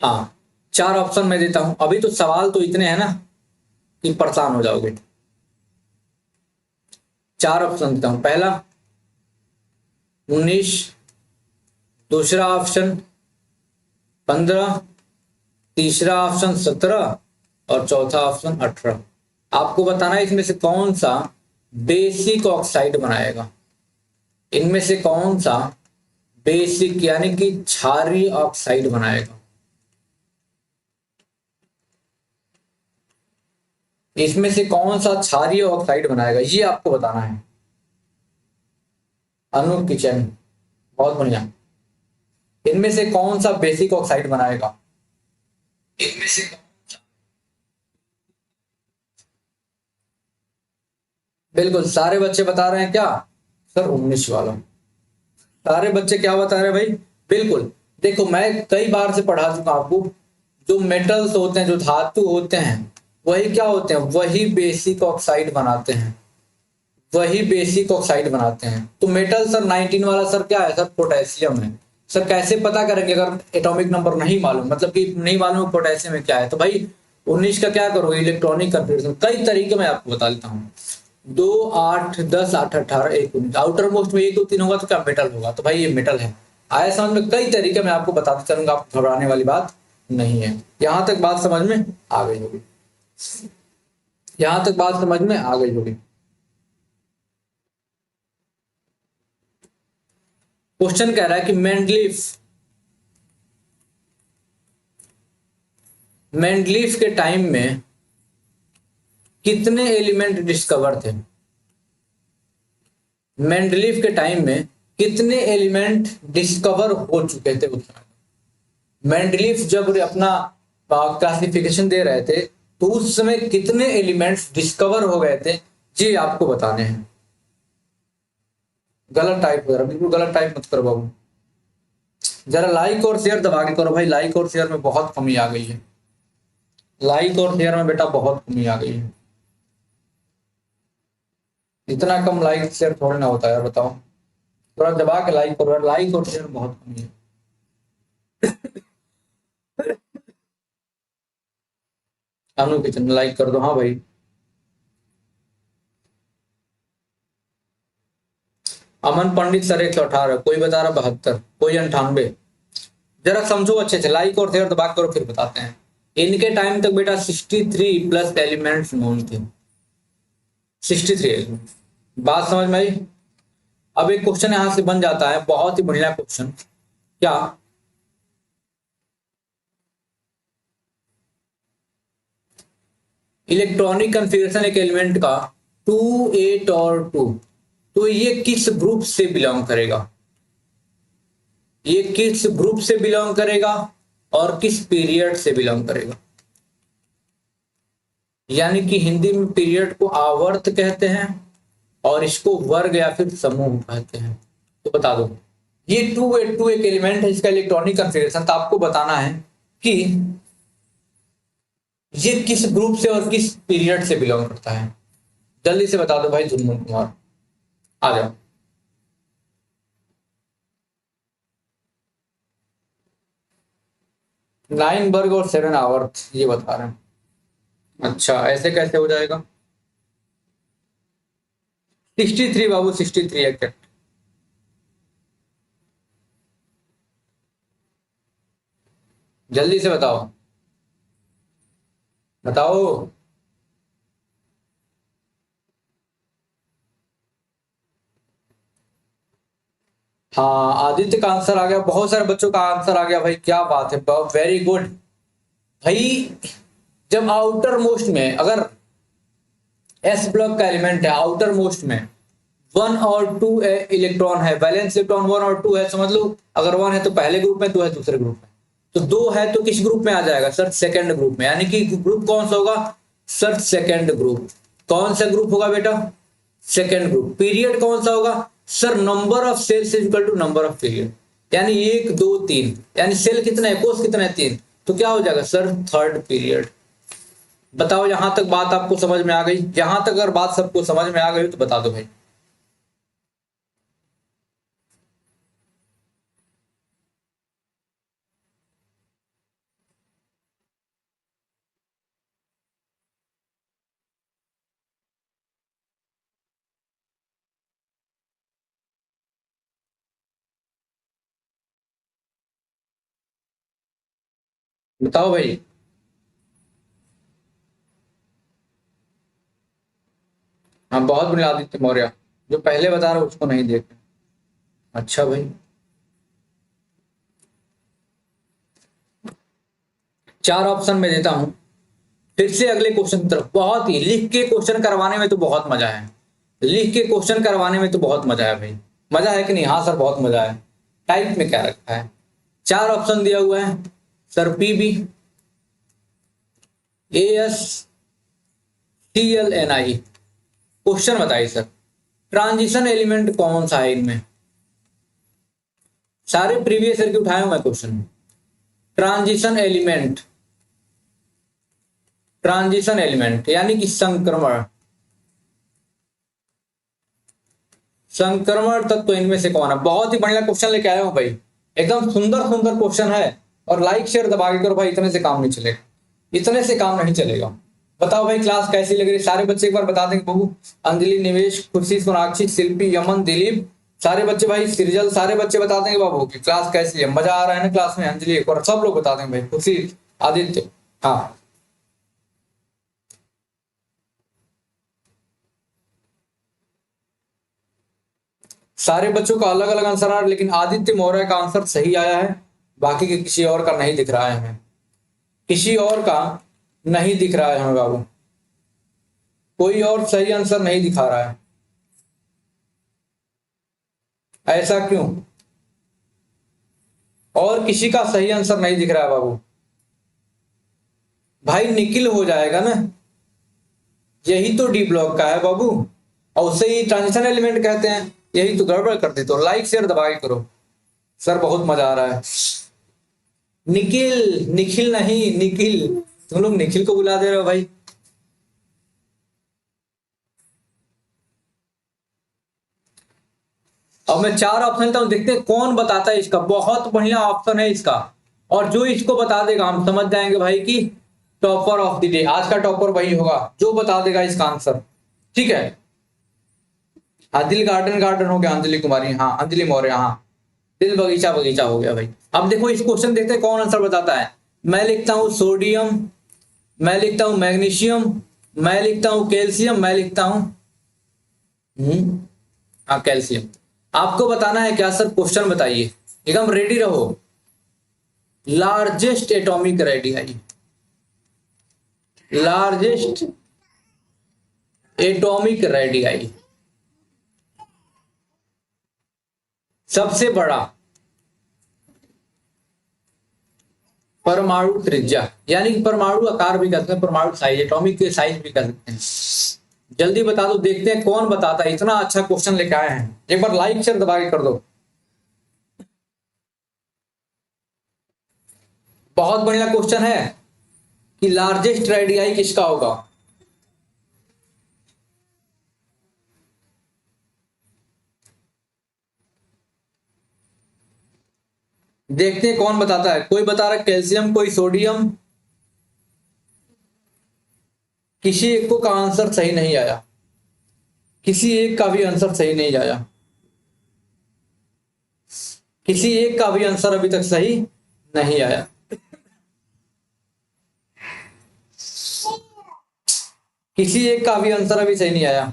A: हाँ 4 ऑप्शन मैं देता हूं, अभी तो सवाल तो इतने हैं ना कि परेशान हो जाओगे। 4 ऑप्शन देता हूं, पहला 19, दूसरा ऑप्शन 15, तीसरा ऑप्शन 17 और चौथा ऑप्शन 18। आपको बताना है इसमें से कौन सा बेसिक ऑक्साइड बनाएगा, इनमें से कौन सा बेसिक यानी कि क्षारीय ऑक्साइड बनाएगा, इसमें से कौन सा क्षारीय ऑक्साइड बनाएगा, ये आपको बताना है। अनूप किचन, बहुत बढ़िया। इनमें से कौन सा बेसिक ऑक्साइड बनाएगा, इनमें से बिल्कुल सारे बच्चे बता रहे हैं क्या? सर 19 वाला। सारे बच्चे क्या बता रहे हैं भाई? बिल्कुल, देखो मैं कई बार से पढ़ा चुका आपको, जो मेटल्स होते हैं, जो धातु होते हैं, वही क्या होते हैं, वही बेसिक ऑक्साइड बनाते हैं, वही बेसिक ऑक्साइड बनाते हैं। तो मेटल सर 19 वाला सर क्या है? सर पोटेशियम है। सर कैसे पता करेंगे अगर एटॉमिक नंबर नहीं मालूम, मतलब कि नहीं मालूम पोटेशियम में क्या है? तो भाई 19 का क्या करोगे? इलेक्ट्रॉनिक कन्फिग्रेशन, कई तरीके मैं आपको बता देता हूँ। 2 8 10 8 18 1 19 आउटर मोस्ट में 1 2 3 होगा तो क्या मेटल होगा, तो भाई ये मेटल है। आया समझ में? कई तरीके मैं आपको बताते चलूंगा, आपको घबराने वाली बात नहीं है। यहां तक बात समझ में आ गई होगी, यहां तक बात समझ में आ गई होगी। क्वेश्चन कह रहा है कि मेंडलीफ के टाइम में कितने एलिमेंट डिस्कवर थे? मेंडलीफ के टाइम में कितने एलिमेंट डिस्कवर हो चुके थे उस समय? मेंडलीफ जब अपना क्लासिफिकेशन दे रहे थे तो उस समय कितने एलिमेंट्स डिस्कवर हो गए थे, ये आपको बताने हैं। गलत टाइप हो रहा, बिल्कुल गलत टाइप मत करो बाबू। जरा लाइक और शेयर दबा के करो भाई, लाइक और शेयर में बहुत कमी आ गई है। लाइक और शेयर में बेटा बहुत कमी आ गई है। इतना कम लाइक शेयर थोड़ी ना होता है, बताओ। थोड़ा दबा के लाइक करो, लाइक और शेयर बहुत कमी है। अनु किचन लाइक कर दो, हाँ भाई। अमन पंडित सर 118, कोई बता रहा 72, कोई 98। जरा समझो अच्छे से, लाइक और शेयर दबा करो फिर बताते हैं। इनके टाइम तक बेटा 63 प्लस एलिमेंट्स नोन थे, 63 एलिमेंट। बात समझ में आई? अब एक क्वेश्चन यहां से बन जाता है, बहुत ही बढ़िया क्वेश्चन। क्या इलेक्ट्रॉनिक कन्फिगरेशन एक एलिमेंट का 2 8 और 2, तो ये किस ग्रुप से बिलोंग करेगा? ये किस ग्रुप से बिलोंग करेगा और किस पीरियड से बिलोंग करेगा? यानी कि हिंदी में पीरियड को आवर्त कहते हैं और इसको वर्ग या फिर समूह कहते हैं। तो बता दो, ये 282 एक एलिमेंट है, इसका इलेक्ट्रॉनिक कन्फिगरेशन, तो आपको बताना है कि ये किस ग्रुप से और किस पीरियड से बिलोंग करता है। जल्दी से बता दो भाई झुनमुन कुमार, आ जाओ। 9 वर्ग और 7 आवर्त ये बता रहे हैं। अच्छा, ऐसे कैसे हो जाएगा? 63 बाबू, 63 एग्जैक्ट। जल्दी से बताओ, बताओ। हाँ, आदित्य का आंसर आ गया, बहुत सारे बच्चों का आंसर आ गया भाई, क्या बात है, वेरी गुड भाई। जब आउटर मोस्ट में अगर एस ब्लॉक का एलिमेंट है, आउटर मोस्ट में 1 और 2 इलेक्ट्रॉन है, वैलेंस इलेक्ट्रॉन 1 और 2 है, समझ लो अगर 1 है तो पहले ग्रुप में, 2 है दूसरे ग्रुप में, तो 2 है तो किस ग्रुप में आ जाएगा सर? सेकंड ग्रुप में। यानी कि ग्रुप कौन सा होगा सर? Second group. कौन सा ग्रुप होगा बेटा? Second group. पीरियड कौन सा होगा sir? Number of cells is equal to number of period, यानी 1 2 3, यानी सेल कितना है, कोष कितना है, 3, तो क्या हो जाएगा सर? Third period. बताओ, यहां तक बात आपको समझ में आ गई? यहां तक अगर बात सबको समझ में आ गई तो बता दो भाई। बताओ भाई। हाँ, बहुत बढ़िया आदित्य मौर्य, जो पहले बता रहा हूं उसको नहीं देख। अच्छा भाई, 4 ऑप्शन में देता हूं, फिर से अगले क्वेश्चन की तरफ। बहुत ही लिख के क्वेश्चन करवाने में तो बहुत मजा है, लिख के क्वेश्चन करवाने में तो बहुत मजा है भाई। मजा है कि नहीं? हाँ सर बहुत मजा है। टाइप में क्या रखा है? 4 ऑप्शन दिया हुआ है सर, पीबी, एएस, टीएलएनआई। क्वेश्चन बताइए सर, ट्रांजिशन एलिमेंट कौन सा है इनमें? सारे प्रीवियस ईयर के उठाए हुए question. Transition element, transition element यानी कि संक्रमण, संक्रमण तत्व इनमें से कौन है? बहुत ही बढ़िया क्वेश्चन लेके आया हूं भाई, एकदम सुंदर सुंदर क्वेश्चन है। और लाइक शेयर दबा के करो भाई, इतने से काम नहीं चलेगा, इतने से काम नहीं चलेगा। बताओ भाई क्लास कैसी लग रही है, सारे बच्चे एक बार बता देंगे बाबू। अंजलि, निवेश, खुशी, सोनाक्षी, शिल्पी, यमन, दिलीप, सारे बच्चे भाई, सृजल, सारे बच्चे बता देंगे बाबू कि क्लास कैसी है, मजा आ रहा है ना क्लास में। अंजलि एक बार सब लोग बता देंगे भाई, खुशी, आदित्य। हाँ, सारे बच्चों का अलग अलग आंसर आ रहा है, लेकिन आदित्य मौर्य का आंसर सही आया है। बाकी के किसी और का नहीं दिख रहा है हमें, किसी और का नहीं दिख रहा है हमें बाबू, कोई और सही आंसर नहीं दिखा रहा है। ऐसा क्यों? और किसी का सही आंसर नहीं दिख रहा है बाबू। भाई निखिल हो जाएगा ना, यही तो डी ब्लॉक का है बाबू, और उसे ही ट्रांजिशन एलिमेंट कहते हैं। यही तो गड़बड़ कर दे, तो लाइक शेयर दबा के करो। सर बहुत मजा आ रहा है। निखिल, निखिल नहीं, निखिल। तुम लोग निखिल को बुला दे रहे हो भाई। अब मैं चार ऑप्शन लेता हूं, देखते हैं कौन बताता है इसका। बहुत बढ़िया ऑप्शन है इसका, और जो इसको बता देगा हम समझ जाएंगे भाई कि टॉपर ऑफ द डे, आज का टॉपर वही होगा जो बता देगा इसका आंसर। ठीक है। हाँ, दिल गार्डन गार्डन हो गया, अंजलि कुमारी, हाँ अंजलि मौर्य, हाँ दिल बगीचा बगीचा हो गया भाई। अब देखो इस क्वेश्चन देखते हैं कौन आंसर बताता है। मैं लिखता हूं सोडियम, मैं लिखता हूं मैग्नीशियम, मैं लिखता हूं कैल्शियम, मैं लिखता हूं हाँ कैल्शियम। आपको बताना है क्या सर? क्वेश्चन बताइए, एकदम रेडी रहो। Largest atomic radii, largest atomic radii, सबसे बड़ा परमाणु त्रिज्या, यानी कि परमाणु आकार भी कहते हैं, परमाणु साइज, एटॉमिक के साइज भी कह सकते हैं। जल्दी बता दो, देखते हैं कौन बताता है। इतना अच्छा क्वेश्चन लेके आए हैं, एक बार लाइक शेयर दबा के कर दो। बहुत बढ़िया क्वेश्चन है कि लार्जेस्ट रेडियाई किसका होगा। देखते हैं कौन बताता है। कोई बता रहा है कैल्शियम, कोई सोडियम, किसी एक को का आंसर सही नहीं आया, किसी एक का भी आंसर सही नहीं आया, किसी एक का भी आंसर अभी तक सही नहीं आया। किसी एक का भी आंसर अभी सही नहीं आया।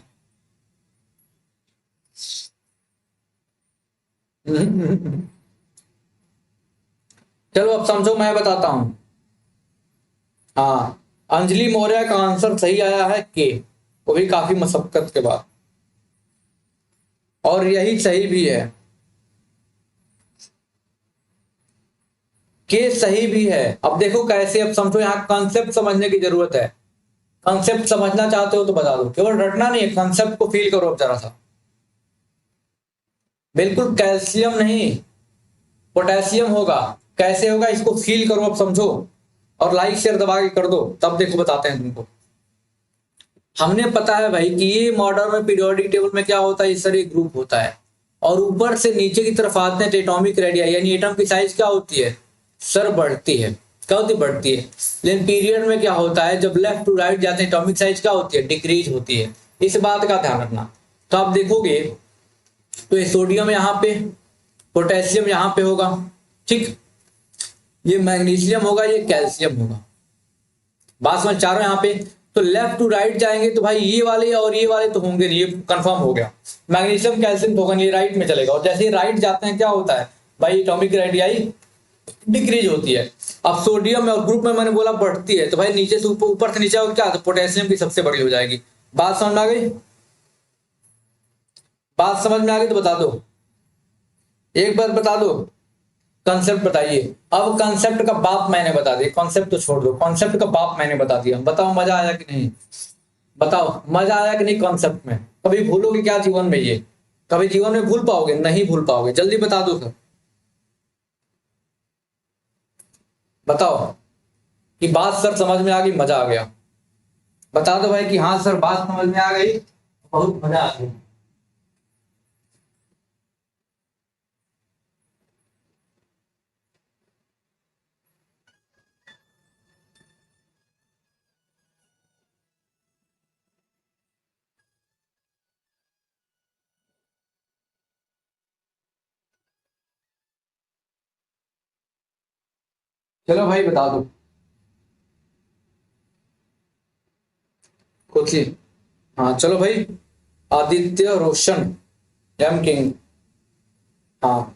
A: चलो अब समझो, मैं बताता हूं। हाँ, अंजलि मौर्य का आंसर सही आया है के, वो भी काफी मशक्कत के बाद, और यही सही भी है। के सही भी है। अब देखो कैसे, अब समझो, यहाँ कॉन्सेप्ट समझने की जरूरत है। कॉन्सेप्ट समझना चाहते हो तो बता दो, केवल रटना नहीं है, कॉन्सेप्ट को फील करो अब जरा सा। बिल्कुल कैल्शियम नहीं, पोटेशियम होगा। कैसे होगा इसको फील करो, अब समझो, और लाइक शेयर दबा के कर दो, तब देखो बताते हैं तुमको। हमने पता है भाई कि ये मॉडर्न में पीरियोडिक टेबल में क्या होता है, इस तरह एक ग्रुप होता है, और ऊपर से नीचे की तरफ आते हैं तो एटॉमिक रेडियस यानी एटम की साइज क्या होती है सर? बढ़ती है। क्या होती? बढ़ती है। लेकिन पीरियड में क्या होता है, जब लेफ्ट टू राइट जाते हैं एटॉमिक साइज क्या होती है? डिक्रीज होती है। इस बात का ध्यान रखना। तो आप देखोगे तो ये सोडियम यहाँ पे, पोटेशियम यहाँ पे होगा, ठीक, ये मैग्नीशियम होगा, ये कैल्शियम होगा। बात समझ, चारों यहाँ पे। तो लेफ्ट टू राइट जाएंगे तो भाई ये वाले और ये वाले तो होंगे नहीं, ये कंफर्म हो गया। मैग्नीशियम कैल्शियम तो होगा नहीं, राइट में चलेगा। और जैसे ही राइट जाते हैं क्या होता है भाई, एटॉमिक रेडियाई डिक्रीज होती है। अब सोडियम और ग्रुप में मैंने बोला बढ़ती है, तो भाई नीचे से ऊपर, ऊपर से नीचे होगा क्या, तो पोटेशियम की सबसे बड़ी हो जाएगी। बात समझ में आ गई? बात समझ में आ गई तो बता दो, एक बार बता दो। कॉन्सेप्ट बताइए। अब कॉन्सेप्ट का बाप मैंने बता दिया, कॉन्सेप्ट तो छोड़ दो, कॉन्सेप्ट का बाप मैंने बता दिया। बताओ मजा आया कि नहीं? बताओ मजा आया कि नहीं कॉन्सेप्ट में? कभी भूलोगे क्या जीवन में ये? कभी जीवन में भूल पाओगे? नहीं भूल पाओगे। जल्दी बता दो सर, बताओ कि बात सर समझ में आ गई, मजा आ गया। बता दो भाई कि हाँ सर बात समझ में आ गई, बहुत मजा आ गई। चलो भाई बता दो कुछ ही। हाँ चलो भाई, आदित्य रोशन एम किंग। हाँ,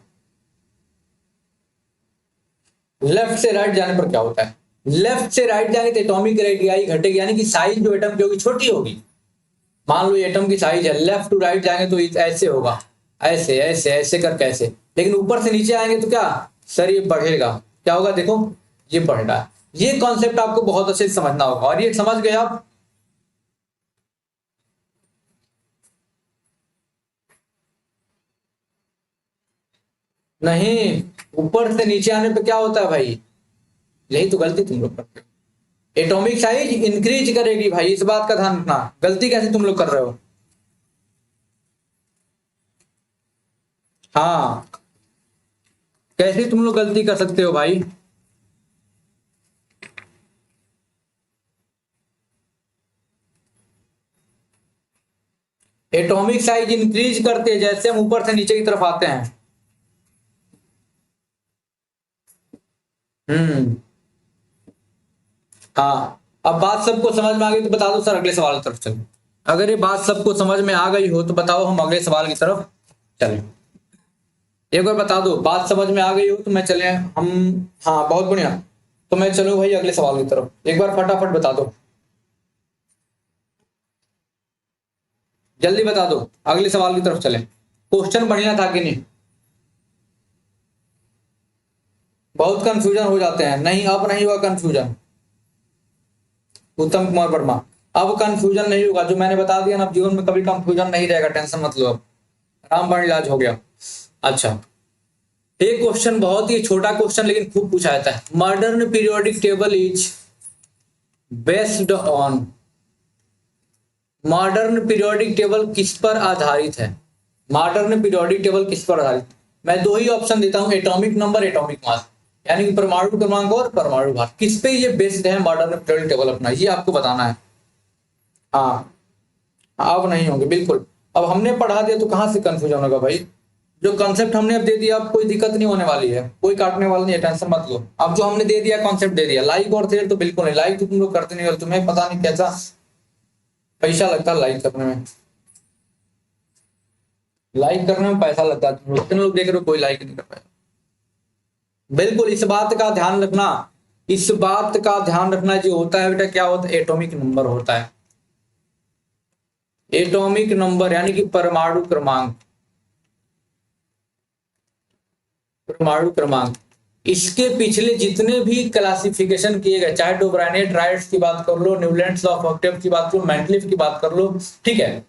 A: लेफ्ट से राइट जाने पर क्या होता है? लेफ्ट से राइट जाएंगे तो एटॉमिक रेडियाई घटेगी, यानी कि साइज जो एटम की होगी छोटी होगी। मान लो एटम की साइज है, लेफ्ट टू राइट जाएंगे तो ऐसे होगा, ऐसे ऐसे ऐसे करके ऐसे। लेकिन ऊपर से नीचे आएंगे तो क्या, सर ये बढ़ेगा। क्या होगा देखो, ये बढ़ रहा है। ये कॉन्सेप्ट आपको बहुत अच्छे से समझना होगा, और ये समझ गए आप? नहीं, ऊपर से नीचे आने पे क्या होता है भाई? यही तो गलती तुम लोग करते हो। एटॉमिक साइज इंक्रीज करेगी भाई, इस बात का ध्यान रखना। गलती कैसे तुम लोग कर रहे हो? हाँ, कैसे तुम लोग गलती कर सकते हो भाई? एटॉमिक साइज इंक्रीज करते हैं जैसे हम ऊपर से नीचे की तरफ आते हैं। हम्म। हाँ, अब बात सबको समझ में आ गई तो बता दो सर, अगले सवाल की तरफ चलो। अगर ये बात सबको समझ में आ गई हो तो बताओ, हम अगले सवाल की तरफ चलें। एक बार बता दो, बात समझ में आ गई हो तो मैं चले हम। हाँ बहुत बढ़िया, तो मैं चलूँ भाई अगले सवाल की तरफ, एक बार फटाफट बता दो, जल्दी बता दो, अगले सवाल की तरफ चलें। क्वेश्चन बढ़िया था कि नहीं? बहुत कंफ्यूजन हो जाते हैं। नहीं, अब नहीं हुआ कंफ्यूजन। उत्तम कुमार वर्मा, अब कंफ्यूजन नहीं होगा, जो मैंने बता दिया ना, अब जीवन में कभी कंफ्यूजन नहीं रहेगा, टेंशन मत लो अब। रामबाण इलाज हो गया। अच्छा, एक क्वेश्चन बहुत ही छोटा क्वेश्चन लेकिन खूब पूछा जाता है। Modern periodic table is based on, modern periodic table किस पर आधारित है? मॉडर्न पीरियोडिक टेबल किस पर आधारित? मैं दो ही ऑप्शन देता हूं, एटॉमिक नंबर, एटॉमिक मास, यानी कि परमाणु क्रमांक और परमाणु भार। किस पे ये बेस्ड है मॉडर्न पीरियोडिक टेबल अपना, ये आपको बताना है। हाँ, अब नहीं होंगे बिल्कुल। अब हमने पढ़ा दिया तो कहां से कंफ्यूजन होगा भाई? जो कंसेप्ट हमने अब दे दिया, अब कोई दिक्कत नहीं होने वाली है, कोई काटने वाला नहीं है, टेंशन मत लो। अब जो हमने दे दिया कॉन्सेप्ट दे दिया। लाइक और शेयर तो बिल्कुल नहीं, लाइक तो तुम लोग करते नहीं, और तुम्हें पता नहीं कैसा पैसा लगता है लाइक करने में। लाइक करने में पैसा लगता है, तुम लोग देख रहे हो कोई लाइक नहीं कर पाया। बिल्कुल, इस बात का ध्यान रखना, इस बात का ध्यान रखना, जो होता है बेटा क्या होता है, एटॉमिक नंबर होता है। एटॉमिक नंबर यानी कि परमाणु क्रमांक, परमाणु क्रमांक। इसके पिछले जितने भी क्लासिफिकेशन किए गए, चाहे डोब्रानेट राइट्स की बात कर लो, न्यूलैंड्स लॉ ऑफ ऑक्टेव की बात कर लो, मेंडलीफ की बात कर लो, ठीक है,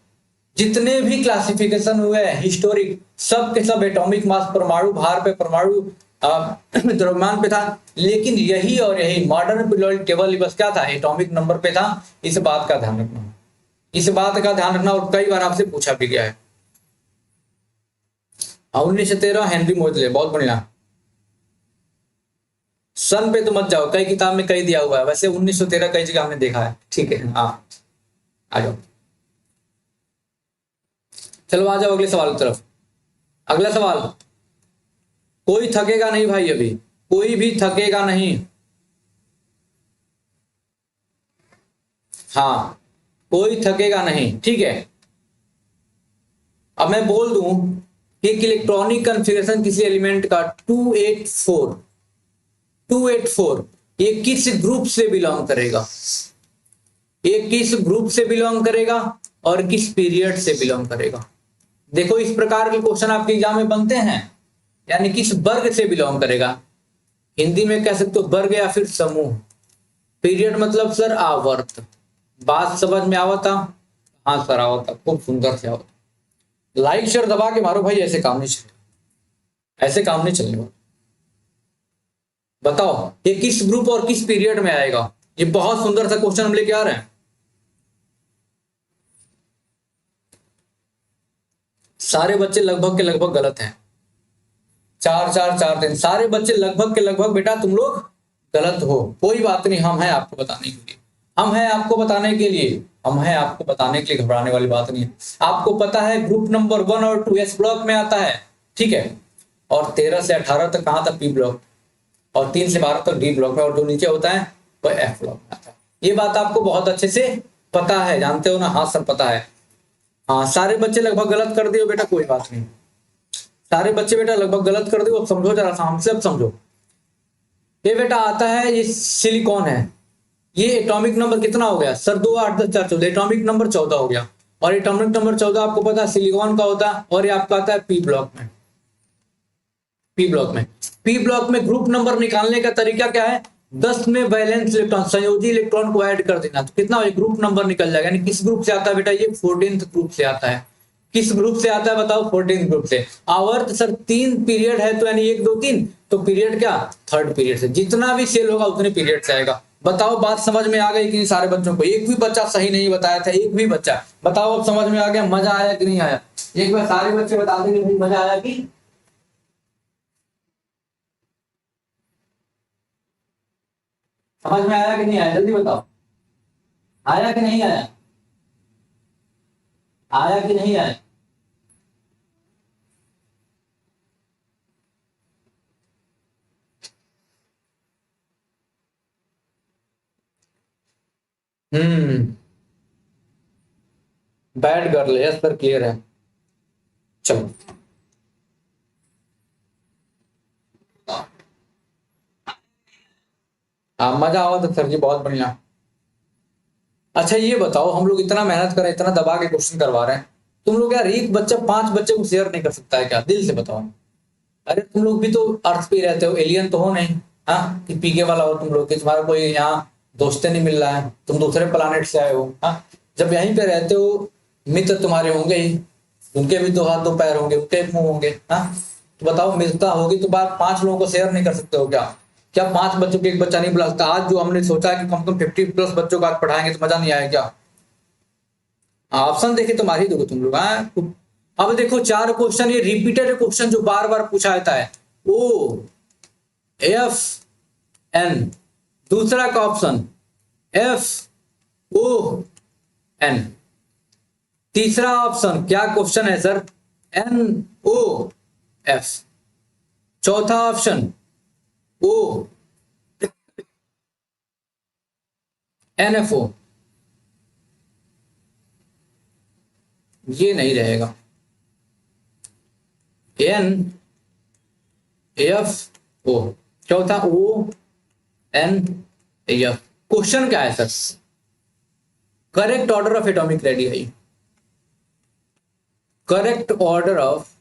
A: जितने भी क्लासिफिकेशन हुए हैं हिस्टोरिक, सब के सब एटॉमिक मास, परमाणु भार पे, परमाणु द्रव्यमान पे था। लेकिन यही और यही मॉडर्न पीरियोडिक टेबल बस क्या था, एटॉमिक नंबर पे था। इस बात का ध्यान रखना, इस बात का ध्यान रखना, और कई बार आपसे पूछा भी गया है। 1913 हेनरी मोजले, बहुत बढ़िया। सन पे तो मत जाओ, कई किताब में कई दिया हुआ है, वैसे 1913 कई जगह हमने देखा है, ठीक है। हाँ, आ जाओ, चलो आ जाओ अगले सवाल की तरफ। अगला सवाल, कोई थकेगा नहीं भाई, अभी कोई भी थकेगा नहीं। हाँ, कोई थकेगा नहीं, ठीक है। अब मैं बोल दूं कि इलेक्ट्रॉनिक कॉन्फ़िगरेशन किसी एलिमेंट का 284, 284, ये किस ग्रुप से बिलोंग करेगा, ये किस ग्रुप से बिलोंग करेगा और किस पीरियड से बिलोंग करेगा? देखो, इस प्रकार के क्वेश्चन आपके एग्जाम में बनते हैं, यानी किस वर्ग से बिलोंग करेगा। हिंदी में कह सकते हो वर्ग या फिर समूह। पीरियड मतलब सर आवर्त। बात समझ में आवता? हाँ सर आवता, खूब सुंदर से आवता। लाइक शेयर दबा के मारो भाई, ऐसे काम नहीं चलेगा, ऐसे काम नहीं चलने वाला। बताओ ये किस ग्रुप और किस पीरियड में आएगा? ये बहुत सुंदर सा क्वेश्चन हम लेके आ रहे हैं। सारे बच्चे लगभग के लगभग गलत हैं। 4 4 4 3, सारे बच्चे लगभग के लगभग बेटा तुम लोग गलत हो। कोई बात नहीं, हम हैं आपको बताने के लिए, हम हैं आपको बताने के लिए, हम हैं आपको बताने के लिए, घबराने वाली बात नहीं है। आपको पता है ग्रुप नंबर 1 और 2 एस ब्लॉक में आता है, ठीक है, और 13 से 18 तक कहां तक पी ब्लॉक, और 3 से 12 तक डी ब्लॉक में, और जो नीचे होता है वो एफ ब्लॉक में आता है। ये बात आपको बहुत अच्छे से पता है, जानते हो ना? हाँ सर पता है। हाँ सारे बच्चे लगभग गलत कर दिए बेटा, कोई बात नहीं, सारे बच्चे बेटा लगभग गलत कर दिए। अब समझो जरा शाम से, अब समझो। ये बेटा आता है, ये सिलिकॉन है, ये एटॉमिक नंबर कितना हो गया सर? 2 8 10 4 14, एटॉमिक नंबर 14 हो गया। और एटॉमिक नंबर 14 आपको पता है सिलिकॉन का होता है, और ये आपका आता है पी ब्लॉक में। पी ब्लॉक में, पी ब्लॉक में ग्रुप नंबर निकालने का तरीका क्या है? 10 में वैलेंस इलेक्ट्रॉन, संयोजी इलेक्ट्रॉन को ऐड कर देना, तो कितना हो ग्रुप नंबर निकल जाएगा। यानी किस ग्रुप से आता है बेटा? ये 14th ग्रुप से आता है। किस ग्रुप से आता है बताओ? 14th ग्रुप से। आवर्त सर 3 पीरियड है, तो यानी 1 2 3, तो पीरियड क्या? 3rd पीरियड से। जितना भी सेल होगा उतने पीरियड से आएगा। बताओ बात समझ में आ गई कि सारे बच्चों को? एक भी बच्चा सही नहीं बताया था, एक भी बच्चा। बताओ अब समझ में आ गया? मजा आया कि नहीं आया? एक बार सारे बच्चे बता देंगे भाई मजा आया कि? समझ में आया कि नहीं आया? जल्दी बताओ, आया कि नहीं आया? आया कि नहीं आया? Hmm, bad girl, yes sir clear है। चलो हाँ मजा आओ तो सर जी, बहुत बढ़िया। अच्छा ये बताओ, हम लोग इतना मेहनत कर रहे हैं, इतना दबा के क्वेश्चन करवा रहे हैं, तुम लोग यार एक बच्चा 5 बच्चे को शेयर नहीं कर सकता है क्या? दिल से बताओ। अरे तुम लोग भी तो अर्थ पे रहते हो, एलियन तो हो नहीं। हाँ कि पीके वाला हो तुम लोग, कि तुम्हारा कोई यहाँ दोस्ते नहीं मिल रहा है, तुम दूसरे प्लानेट से आए हो। हाँ जब यहीं पे रहते हो, मित्र तुम्हारे होंगे ही, उनके भी 2 हाथ 2 पैर होंगे, उनके भी मुंह होंगे। हाँ तो बताओ मित्रता होगी तो बात 5 लोगों को शेयर नहीं कर सकते हो क्या? क्या 5 बच्चों को एक बच्चा नहीं बुला सकता? आज जो हमने सोचा है कि कम से कम 50+ बच्चों को आज पढ़ाएंगे, तो मजा नहीं आएगा क्या? ऑप्शन देखे तो मार ही दोगे तुम लोग। हाँ अब देखो 4 क्वेश्चन, ये रिपीटेड क्वेश्चन जो बार बार पूछा जाता है। ओ एफ एन, दूसरा का ऑप्शन एफ ओ एन, तीसरा ऑप्शन क्या क्वेश्चन है सर? एन ओ एफ, चौथा option O N F O. ये नहीं रहेगा, एन एफ ओ, चौथा ओ एन एफ। क्वेश्चन क्या है sir? Correct order of atomic radii, correct order of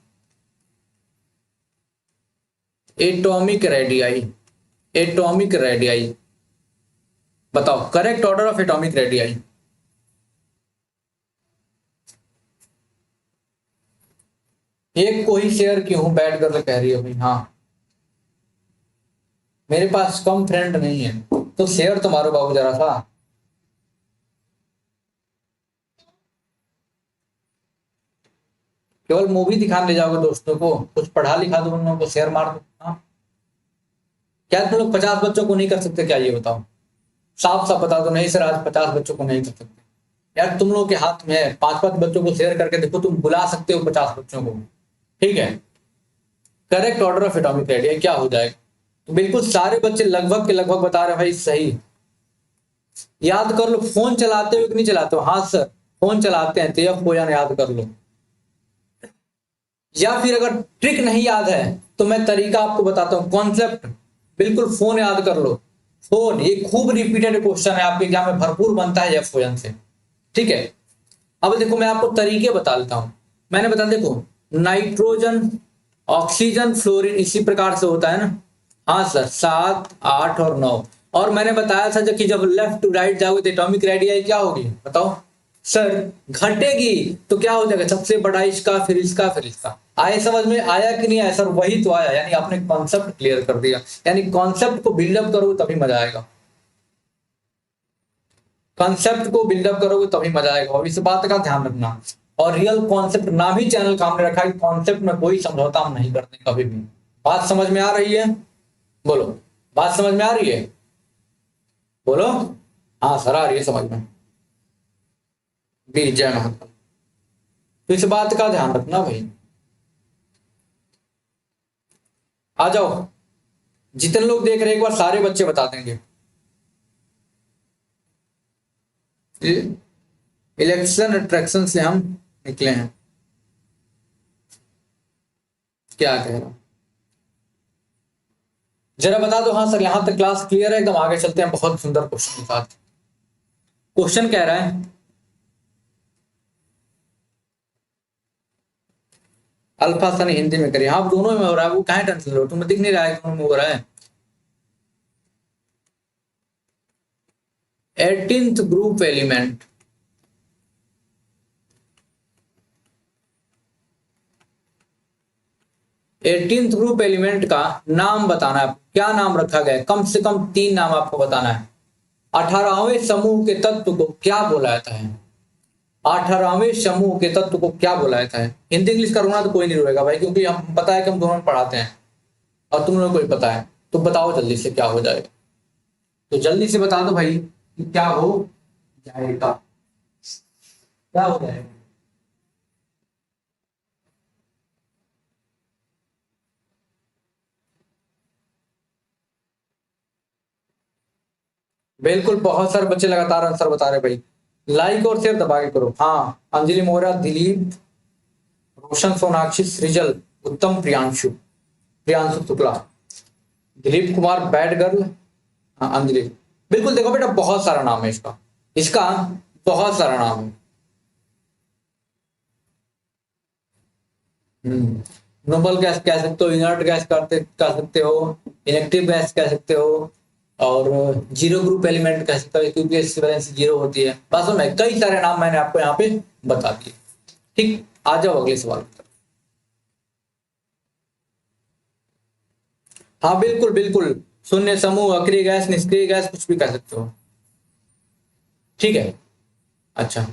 A: atomic radii, atomic radii. बताओ correct order of atomic radii. एक को ही शेयर क्यों हूं? बैठ कर कह रही है भाई। हाँ मेरे पास कम फ्रेंड नहीं है, तो शेयर तो मारो बाबू जरा सा। केवल मूवी दिखाने ले जाओगे दोस्तों को, कुछ पढ़ा लिखा दो उन लोगों को, शेयर मार दो। हाँ क्या तुम लोग 50 बच्चों को नहीं कर सकते क्या? ये बताओ, साफ साफ बता दो। नहीं सर आज 50 बच्चों को नहीं कर सकते। यार तुम लोगों के हाथ में है, 5 बच्चों को शेयर करके देखो, तुम बुला सकते हो 50 बच्चों को। ठीक है, correct order of atomic radius क्या हो जाएगा? तो बिल्कुल सारे बच्चे लगभग के लगभग बता रहे हैं भाई सही। याद कर लो, फोन चलाते हो कि नहीं चलाते हो? हाँ सर फोन चलाते हैं, तो यह फोन याद कर लो। या फिर अगर ट्रिक नहीं याद है तो मैं तरीका आपको बताता हूं, कॉन्सेप्ट। बिल्कुल फोन याद कर लो। फोन ये खूब रिपीटेड क्वेश्चन है, आपके एग्जाम में भरपूर बनता है एफ फोन से। ठीक है, अब देखो मैं आपको तरीके बता देता हूं। मैंने बता, देखो नाइट्रोजन ऑक्सीजन फ्लोरीन इसी प्रकार से होता है ना। हाँ सर 7 8 और 9। और मैंने बताया था कि जब लेफ्ट टू राइट जाओगे तो एटॉमिक रेडियस क्या होगी बताओ? सर घटेगी, तो क्या हो जाएगा? सबसे बड़ा इसका, फिर इसका, फिर इसका। आए समझ में? आया कि नहीं आया सर? वही तो आया, यानी आपने कॉन्सेप्ट क्लियर कर दिया। यानी कॉन्सेप्ट को बिल्डअप करोगे तभी मजा आएगा, कॉन्सेप्ट को बिल्डअप करोगे तभी मजा आएगा, और इस बात का ध्यान रखना। और रियल कॉन्सेप्ट नाम ही चैनल का हमने रखा है, कॉन्सेप्ट में कोई समझौता हम नहीं करते कभी भी। बात समझ में आ रही है? बोलो, बात समझ में आ रही है? बोलो। हाँ सर आ रही है समझ में। भी जय महाकाल। तो इस बात का ध्यान रखना भाई। आ जाओ, जितने लोग देख रहे हैं एक बार सारे बच्चे बता देंगे। इलेक्शन अट्रैक्शन से हम निकले हैं, क्या कह रहा हूं, जरा बता दो। हाँ सर, यहां तक क्लास क्लियर है एकदम। आगे चलते हैं बहुत सुंदर क्वेश्चन के साथ। क्वेश्चन कह रहा है अल्फा सन हिंदी में करिए। हाँ दोनों में हो रहा है, वो कहाँ टेंशन लो, तुम्हें दिख नहीं रहा है दोनों में हो रहा है। 18th group element, 18th group element का नाम बताना है। क्या नाम रखा गया है? कम से कम 3 नाम आपको बताना है। 18वें समूह के तत्व को क्या बोला जाता है? 18वें समूह के तत्व को क्या बोला जाता है? हिंदी इंग्लिश करूंगा तो कोई नहीं रोएगा भाई, क्योंकि हम पता है कि हम दोनों में पढ़ाते हैं और तुम लोगों को भी पता है। तो बताओ जल्दी से क्या हो जाएगा, तो जल्दी से बता दो भाई कि क्या हो जाएगा, क्या हो जाएगा। बिल्कुल, बहुत सारे बच्चे लगातार आंसर बता रहे भाई। लाइक और शेयर दबा के करो। हाँ, अंजलि मोहरा, दिलीप, रोशन, सोनाक्षी, सृजल, उत्तम, प्रियांशु, प्रियांशु शुक्ला, दिलीप कुमार, बैड गर्ल, हाँ अंजलि। बिल्कुल, देखो बेटा बहुत सारा नाम है इसका, इसका बहुत सारा नाम है। नोबल गैस कह सकते हो, इनर्ट गैस कह सकते हो, इनेक्टिव गैस कह सकते हो, और जीरो ग्रुप एलिमेंट कह सकते हो, क्योंकि इसकी वैलेंसी जीरो होती है। वास्तव में कई सारे नाम मैंने आपको यहाँ पे बता दिए। ठीक, आ जाओ अगले सवाल पर। हाँ बिल्कुल बिल्कुल, शून्य समूह, अक्रिय गैस, निष्क्रिय गैस, कुछ भी कह सकते हो। ठीक है, अच्छा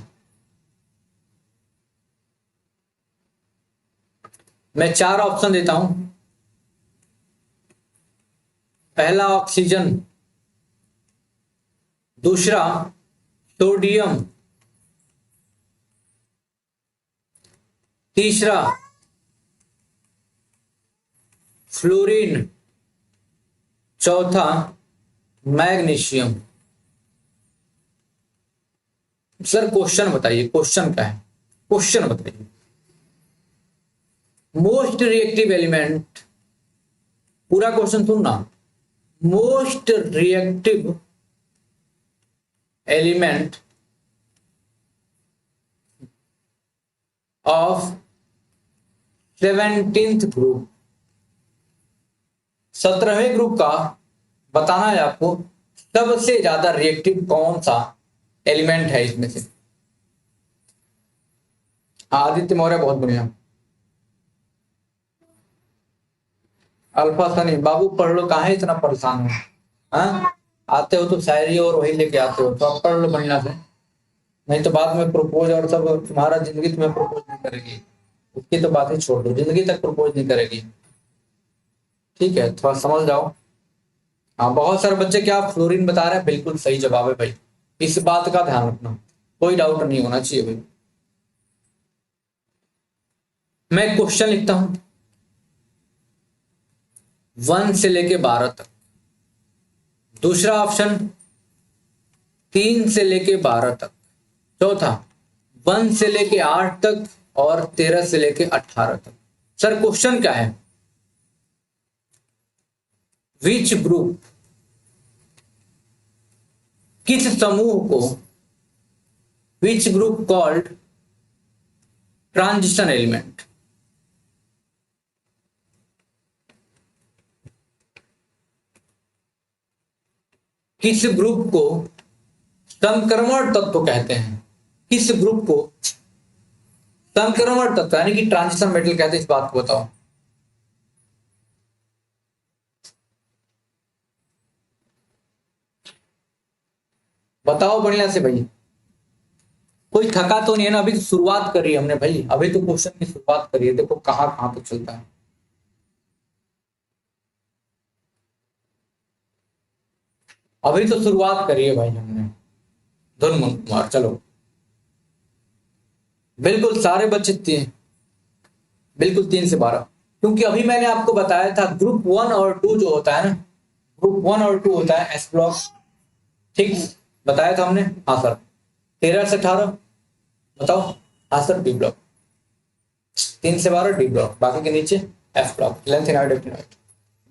A: मैं 4 ऑप्शन देता हूं। पहला ऑक्सीजन, दूसरा सोडियम, तीसरा फ्लोरीन, चौथा मैग्नीशियम। सर क्वेश्चन बताइए, क्वेश्चन क्या है, क्वेश्चन बताइए। मोस्ट रिएक्टिव एलिमेंट, पूरा क्वेश्चन सुनना। Most reactive element of 17th group, 17वें ग्रुप का बताना है आपको सबसे ज्यादा रिएक्टिव कौन सा एलिमेंट है इसमें से। आदित्य मौर्य, बहुत बढ़िया। अल्फा सनी, बाबू पढ़ लो, कहाँ है इतना परेशान हो। हाँ, आते हो तो शायरी और वही लेके आते हो, तो आप पढ़ लो बढ़िया से, नहीं तो बाद में प्रपोज और सब, तुम्हारा जिंदगी तुम्हें प्रपोज नहीं करेगी, उसकी तो बात ही छोड़ दो, जिंदगी तक प्रपोज नहीं करेगी। ठीक है, थोड़ा समझ जाओ। हाँ, बहुत सारे बच्चे क्या फ्लोरीन बता रहे हैं, बिल्कुल सही जवाब है भाई, इस बात का ध्यान रखना, कोई डाउट नहीं होना चाहिए भाई। मैं क्वेश्चन लिखता हूं 1 से लेके 12 तक। दूसरा ऑप्शन 3 से लेके 12 तक। चौथा 1 से लेके 8 तक, और 13 से लेके 18 तक। सर क्वेश्चन क्या है? विच ग्रुप, किस समूह को, which group called transition element, किस ग्रुप को संक्रमण तत्व कहते हैं? किस ग्रुप को संक्रमण तत्व यानी कि ट्रांजिशन मेटल कहते हैं, इस बात को बताओ। बताओ बढ़िया से भाई, कोई थका तो नहीं है ना? अभी तो शुरुआत करी है हमने भाई, अभी तो क्वेश्चन की शुरुआत करी है, देखो कहाँ कहाँ तक चलता है। अभी तो शुरुआत करी है भाई हमने। धुन कुमार, चलो बिल्कुल सारे बच्चे बिल्कुल 3 से 12, क्योंकि अभी मैंने आपको बताया था ग्रुप 1 और 2 जो होता है ना, ग्रुप 1 और 2 होता है एस ब्लॉक, ठीक बताया था हमने। हाँ सर 13 से 18 बताओ। हाँ सर बी ब्लॉक, 3 से 12 डी ब्लॉक, बाकी के नीचे एफ ब्लॉक, लेंथ इनहाइट।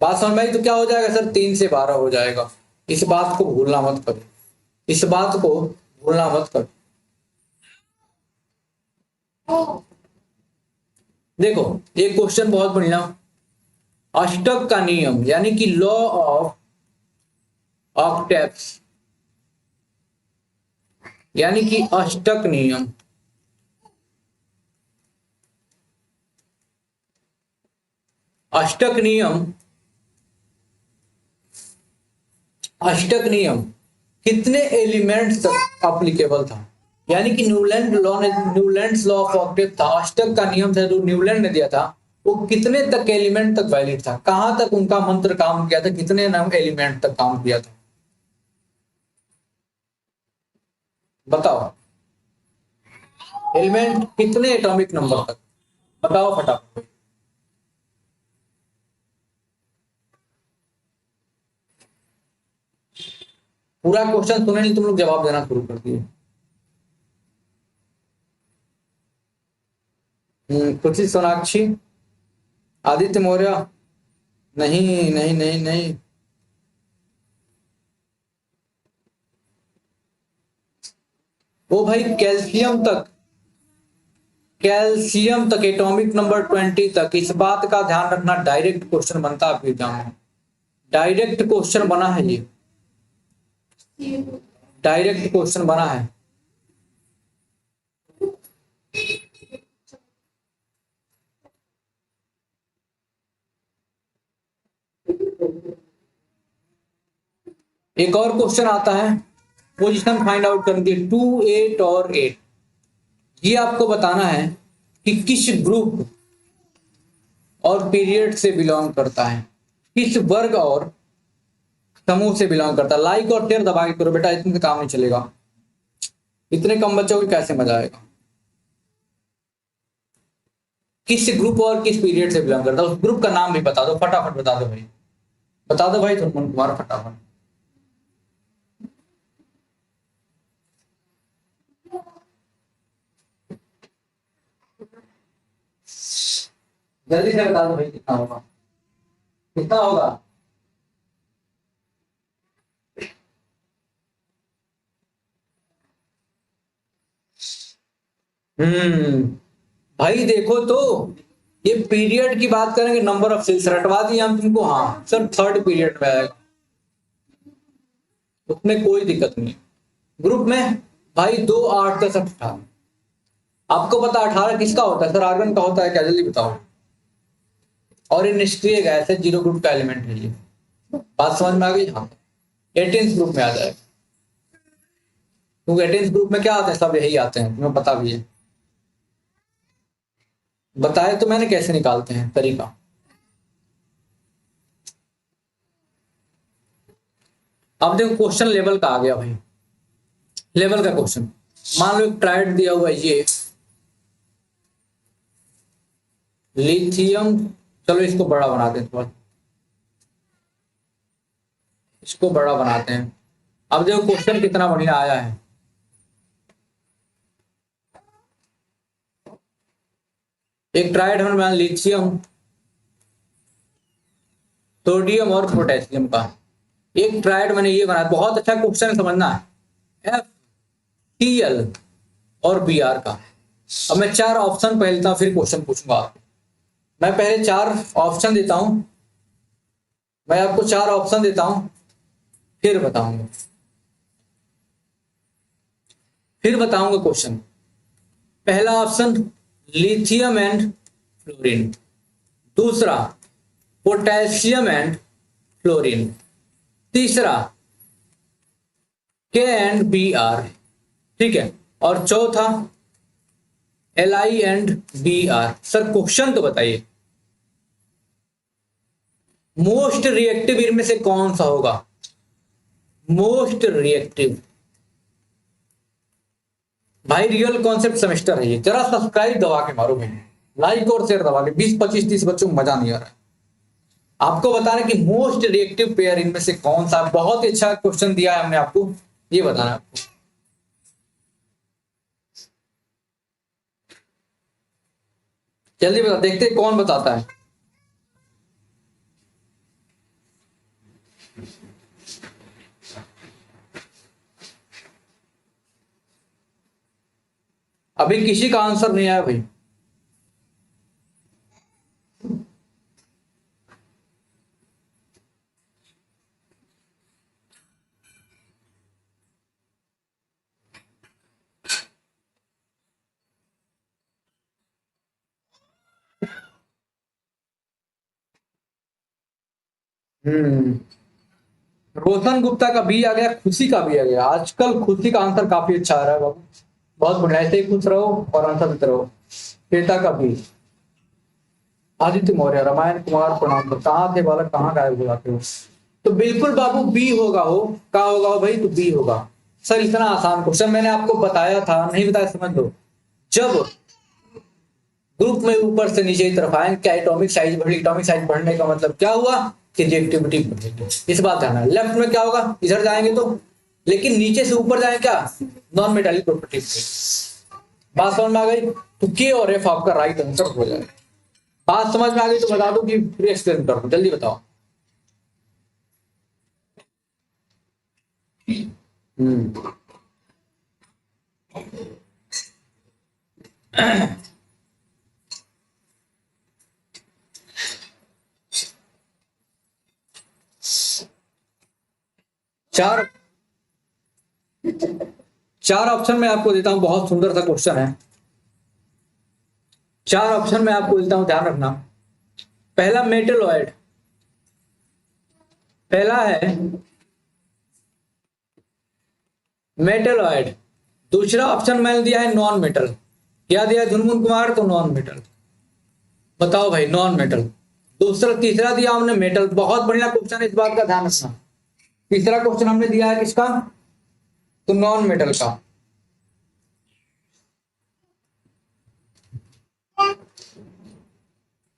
A: बात समझ में आई? तो क्या हो जाएगा सर 3 से 12 हो जाएगा। इस बात को भूलना मत करो, इस बात को भूलना मत करो। देखो ये क्वेश्चन बहुत बढ़िया, अष्टक का नियम यानी कि लॉ ऑफ ऑक्टेव्स, यानी कि अष्टक नियम, अष्टक नियम, अष्टक नियम कितने एलिमेंट्स तक एप्लीकेबल था, यानी कि न्यूलैंड्स लॉ ऑफ ऑक्टेव था, अष्टक का नियम था जो न्यूलैंड ने दिया था, वो कितने तक एलिमेंट तक वैलिड था, कहां तक उनका मंत्र काम किया था, कितने एलिमेंट तक काम किया था, बताओ। एलिमेंट कितने एटॉमिक नंबर तक, बताओ फटाफट। पूरा क्वेश्चन सुने नहीं तुम लोग जवाब देना शुरू कर दिए। कुछ सोनाक्षी, आदित्य मौर्य, नहीं नहीं नहीं नहीं, वो भाई कैल्शियम तक, कैल्शियम तक एटॉमिक नंबर 20 तक। इस बात का ध्यान रखना, डायरेक्ट क्वेश्चन बनता है आपके एग्जाम में, डायरेक्ट क्वेश्चन बना है ये, डायरेक्ट क्वेश्चन बना है। एक और क्वेश्चन आता है, पोजीशन फाइंड आउट करनी है 2, 8 और 8। ये आपको बताना है कि किस ग्रुप और पीरियड से बिलोंग करता है, किस वर्ग और समूह से बिलोंग करता है। लाइक और शेयर दबा के करो बेटा, इतने काम नहीं चलेगा, इतने कम बच्चों को कैसे मजा आएगा। किस ग्रुप और किस पीरियड से बिलोंग करता है, उस ग्रुप का नाम भी बता दो, फटाफट बता दो भाई, बता दो भाई तुम कुमार फटाफट। जल्दी से बता दो भाई कितना होगा, कितना होगा। भाई देखो तो ये पीरियड की बात करेंगे, नंबर ऑफ सेल्स रटवा दिए हम तुमको। हाँ सर थर्ड पीरियड में आएगा, उसमें कोई दिक्कत नहीं। ग्रुप में भाई 2, 8, 10, 18। आपको पता 18 किसका होता है सर, आर्गन का होता है क्या, जल्दी बताओ। और ये निष्क्रिय गैस है, 0 ग्रुप का एलिमेंट है ये, बात समझ में आ गई। हाँ 18th ग्रुप में आ जाएगा, क्योंकि 18th ग्रुप में क्या आते हैं, सब यही आते हैं, तुम्हें पता भी है, बताए तो मैंने कैसे निकालते हैं तरीका। अब देखो क्वेश्चन लेवल का आ गया भाई, लेवल का क्वेश्चन। मान लो एक ट्राइड दिया हुआ है ये लिथियम, चलो इसको बड़ा बनाते हैं थोड़ा, इसको बड़ा बनाते हैं। अब देखो क्वेश्चन कितना बढ़िया आया है। एक ट्राइड हमने बनाया लिथियम, सोडियम और पोटेशियम का, एक ट्राइड मैंने ये बनाया, बहुत अच्छा क्वेश्चन समझना है, FCl और Br का। अब मैं 4 ऑप्शन पहलता हूं, फिर क्वेश्चन पूछूंगा आपको। मैं पहले 4 ऑप्शन देता हूं, मैं आपको 4 ऑप्शन देता हूं, फिर बताऊंगा, फिर बताऊंगा क्वेश्चन। पहला ऑप्शन लिथियम एंड फ्लोरीन, दूसरा पोटेशियम एंड फ्लोरीन, तीसरा K&Br, ठीक है, और चौथा Li&Br। सर क्वेश्चन तो बताइए, मोस्ट रिएक्टिव इनमें से कौन सा होगा, मोस्ट रिएक्टिव। भाई रियल कॉन्सेप्ट सेमेस्टर है ये, जरा सब्सक्राइब दबा के मारो भाई, लाइक और शेयर दबा के, 20, 25, 30 बच्चों को मजा नहीं आ रहा है। आपको बताना कि मोस्ट रिएक्टिव पेयर इनमें से कौन सा। बहुत ही अच्छा क्वेश्चन दिया है हमने आपको, ये बताना है आपको। जल्दी बता, देखते हैं कौन बताता है। अभी किसी का आंसर नहीं आया भाई। हम्म, रोशन गुप्ता का बी आ गया, खुशी का भी आ गया। आजकल खुशी का आंसर काफी अच्छा आ रहा है बाबू, बहुत बढ़िया। ऐसे ही खुश रहो और आंसर देते रहो। श्वेता का बी। आदित्य मौर्य, रामायण कुमार प्रणाम, तो कहाँ थे बालक, कहाँ गायब हो जाते हो। तो बिल्कुल बाबू बी होगा, हो क्या होगा हो भाई, तो बी होगा। सर इतना आसान क्वेश्चन मैंने आपको बताया था, नहीं बताया, समझ लो। जब ग्रुप में ऊपर से नीचे की तरफ आए, क्या एटॉमिक साइज बढ़ी, एटॉमिक साइज बढ़ने का मतलब क्या हुआ कि रिएक्टिविटी बढ़ेगी। इस बात ध्यान है। लेफ्ट में क्या होगा, इधर जाएंगे तो, लेकिन नीचे से ऊपर जाए क्या, नॉन मेटालिक प्रॉपर्टी। बात समझ में आ गई, तो के और एफ आपका राइट आंसर हो जाएगा। बात समझ में आ गई तो बता दो कि फिर एक्सप्लेन कर दो, जल्दी बताओ। हम्म, चार चार ऑप्शन मैं आपको देता हूं, बहुत सुंदर सा क्वेश्चन है। चार ऑप्शन मैं आपको देता हूं, ध्यान रखना। पहला मेटलॉइड, पहला है मेटलॉइड। दूसरा ऑप्शन मैंने दिया है नॉन मेटल। क्या दिया है झुनमुन कुमार, तो नॉन मेटल। बताओ भाई, नॉन मेटल। दूसरा, तीसरा दिया हमने मेटल। बहुत बढ़िया क्वेश्चन है, इस बात का ध्यान रखना। तीसरा क्वेश्चन हमने दिया है किसका, तो नॉन मेटल का।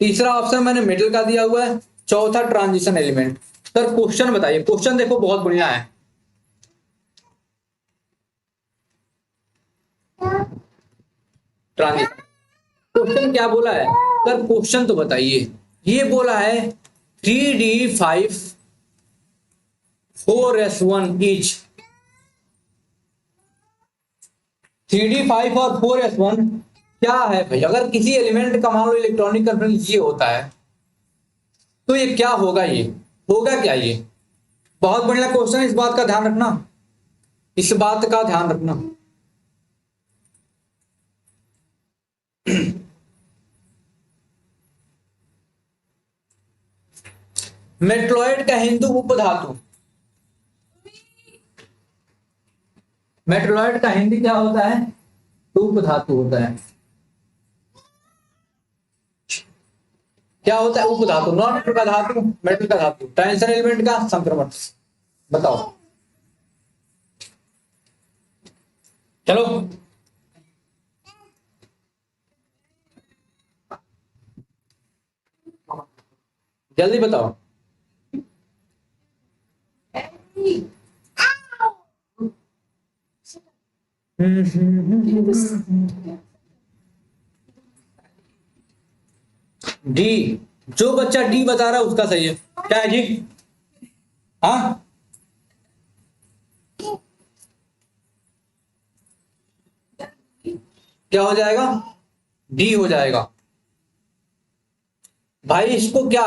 A: तीसरा ऑप्शन मैंने मेटल का दिया हुआ है। चौथा ट्रांजिशन एलिमेंट। सर क्वेश्चन बताइए, क्वेश्चन देखो बहुत बढ़िया है। ट्रांजिशन, क्वेश्चन क्या बोला है सर, क्वेश्चन तो बताइए। ये बोला है 3D5 4s1 ईच। 3D5 और 4s1 क्या है भाई। अगर किसी एलिमेंट का मान लो इलेक्ट्रॉनिक कन्फिग्रेशन ये होता है, तो ये क्या होगा, ये होगा क्या ये। बहुत बढ़िया क्वेश्चन है, इस बात का ध्यान रखना, इस बात का ध्यान रखना। मेट्रोइड का हिंदू उपधातु, मेट्रोइड का हिंदी क्या होता है, उपधातु होता है। क्या होता है, उपधातु। नॉन मेटल का धातु, मेटल का धातु। ट्रांजिशन एलिमेंट का संक्रमण। बताओ, चलो जल्दी बताओ। डी, जो बच्चा डी बता रहा है उसका सही है। क्या है जी, हाँ क्या हो जाएगा, डी हो जाएगा भाई। इसको क्या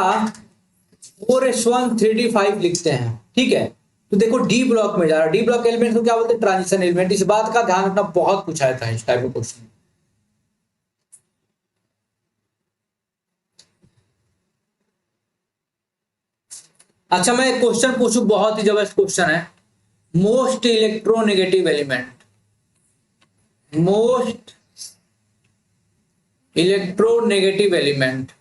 A: 4s1 3D5 लिखते हैं, ठीक है। तो देखो डी ब्लॉक में जा रहा है। डी ब्लॉक एलिमेंट को क्या बोलते हैं, ट्रांजिशन एलिमेंट। इस बात का ध्यान रखना, बहुत पूछा था इस टाइप का क्वेश्चन। अच्छा मैं एक क्वेश्चन पूछूं, बहुत ही जबरदस्त क्वेश्चन है। Most electronegative element, most electronegative element,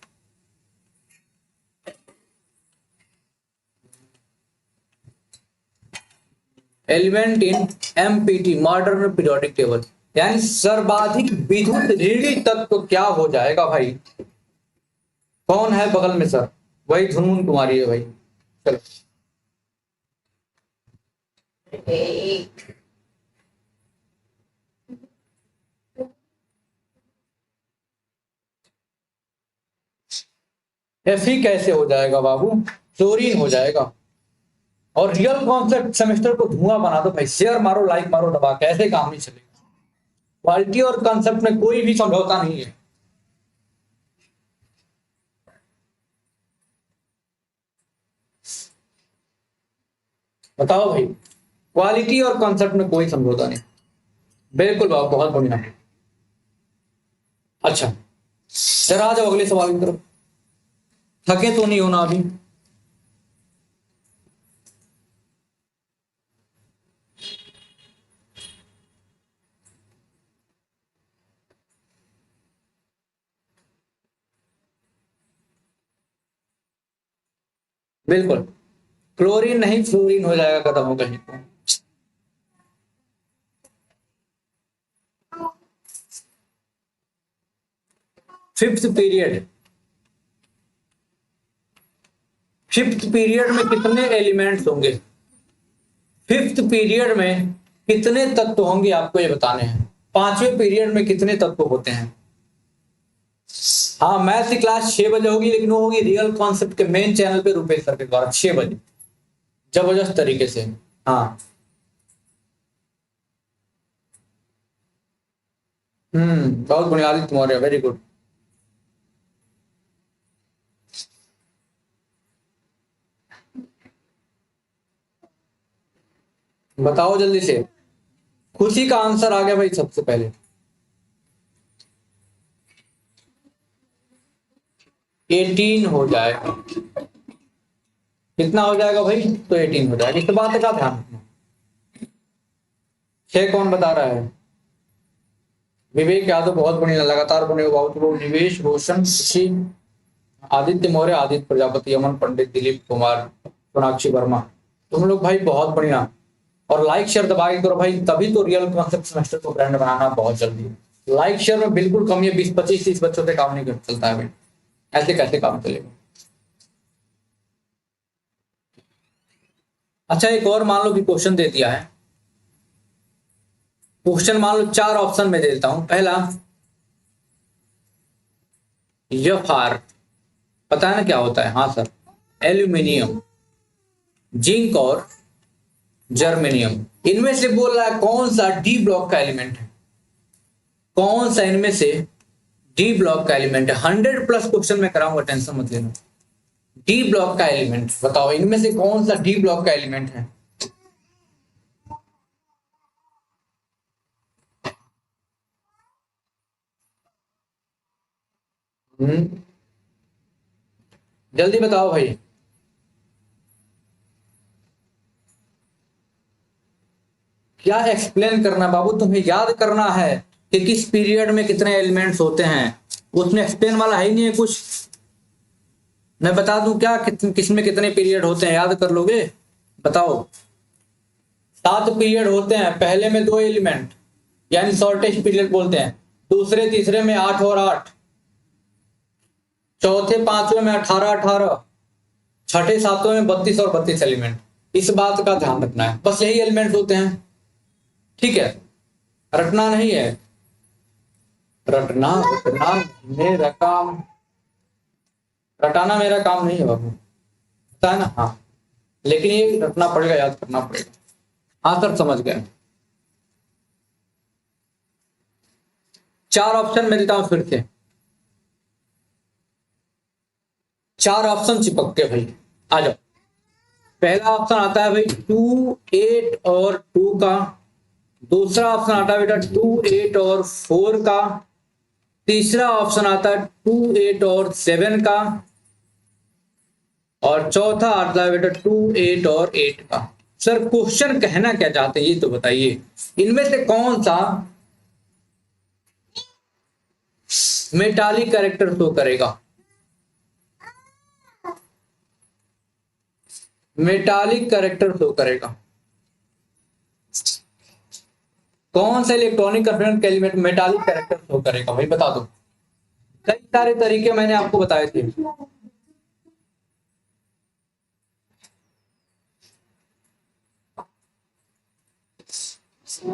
A: element in empty modern periodic table, यानी सर्वाधिक विद्युत ऋणी तत्व क्या हो जाएगा भाई। कौन है बगल में सर, वही धुनमुन कुमारी है भाई। चलो Fe कैसे हो जाएगा बाबू, क्लोरीन हो जाएगा। और रियल कॉन्सेप्ट सेमेस्टर को धुआं बना दो भाई, शेयर मारो, लाइक मारो दबा के, ऐसे काम नहीं चलेगा। क्वालिटी और कॉन्सेप्ट में कोई भी समझौता नहीं है। बताओ भाई, क्वालिटी और कॉन्सेप्ट में कोई समझौता नहीं। बिल्कुल बाबू, बहुत बढ़िया। अच्छा जरा आ जाओ अगले सवाल की तरफ। थके तो नहीं होना अभी। बिल्कुल, क्लोरीन नहीं फ्लोरीन हो जाएगा, खत्म हो कहीं तो। फिफ्थ पीरियड, फिफ्थ पीरियड में कितने एलिमेंट्स होंगे? फिफ्थ पीरियड में कितने तत्व होंगे आपको ये बताने हैं। पांचवें पीरियड में कितने तत्व होते हैं? हाँ, मैथ की क्लास 6 बजे होगी, लेकिन वो होगी रियल कॉन्सेप्ट के मेन चैनल पे रुपेश सर के द्वारा 6 बजे, जबरदस्त तरीके से। हाँ बहुत बुनियादी तुम्हारे, वेरी गुड। बताओ जल्दी से। खुशी का आंसर आ गया भाई सबसे पहले। 18 हो जाएगा। कितना हो जाएगा भाई? तो 18 हो जाएगा। इस बात का ध्यान रखना। 6 कौन बता रहा है? विवेक यादव, बहुत बढ़िया, लगातार बने हो बहुत लोग। निवेश, रोशन, खुशी, आदित्य मौर्य, आदित्य प्रजापति, अमन पंडित, दिलीप कुमार, सोनाक्षी वर्मा, तुम लोग भाई बहुत बढ़िया। और लाइक शेयर दबा के करो भाई, तभी तो रियल कॉन्सेप्ट सेमेस्टर को ब्रांड बनाना बहुत जल्दी है। लाइक शेयर में बिल्कुल कम है, 20 25 30 बच्चों से काम नहीं चलता है भाई, ऐसे कैसे काम चलेगा। अच्छा एक और मान लो कि क्वेश्चन दे दिया है। क्वेश्चन मान लो 4 ऑप्शन में दे देता हूं। पहला यफार, पता है ना क्या होता है? हाँ सर, एल्यूमिनियम, जिंक और जर्मेनियम। इनमें से बोल रहा है कौन सा डी ब्लॉक का एलिमेंट है? कौन सा इनमें से डी ब्लॉक का एलिमेंट है? 100 प्लस क्वेश्चन में कराऊंगा, टेंशन मत लेना। डी ब्लॉक का एलिमेंट बताओ, इनमें से कौन सा डी ब्लॉक का एलिमेंट है? हम्म जल्दी बताओ भाई। क्या एक्सप्लेन करना बाबू, तुम्हें याद करना है कि किस पीरियड में कितने एलिमेंट्स होते हैं। उसमें एक्सप्लेन वाला है ही नहीं है कुछ। मैं बता दूं क्या किसमें कितने पीरियड होते हैं, याद कर लोगे? बताओ। 7 पीरियड होते हैं, पहले में 2 एलिमेंट यानी शॉर्टेस्ट पीरियड बोलते हैं, दूसरे तीसरे में 8 और 8, चौथे पांचवें में 18 18, छठे सातवें में 32 और 32 एलिमेंट। इस बात का ध्यान रखना है, बस यही एलिमेंट होते हैं। ठीक है, रटना नहीं है, रटना रटना मेरा काम, रटाना मेरा काम नहीं है बाबू, पता है ना? हाँ, लेकिन ये रटना पड़ेगा, याद करना पड़ेगा। हाँ सर समझ गए। 4 ऑप्शन मैं देता हूं फिर से, 4 ऑप्शन चिपक के भाई आ जाओ। पहला ऑप्शन आता है भाई 2 8 और 2 का। दूसरा ऑप्शन आता है बेटा 2 8 और 4 का। तीसरा ऑप्शन आता है 2 8 और 7 का। और चौथा आता है बेटा 2 8 और 8 का। सर क्वेश्चन कहना क्या चाहते हैं ये तो बताइए, इनमें से कौन सा मेटालिक कैरेक्टर शो करेगा? मेटालिक कैरेक्टर शो करेगा। कौन सा electronic component element metallic character show करेगा भाई, बता दो। कई सारे तरीके मैंने आपको बताए थे। अब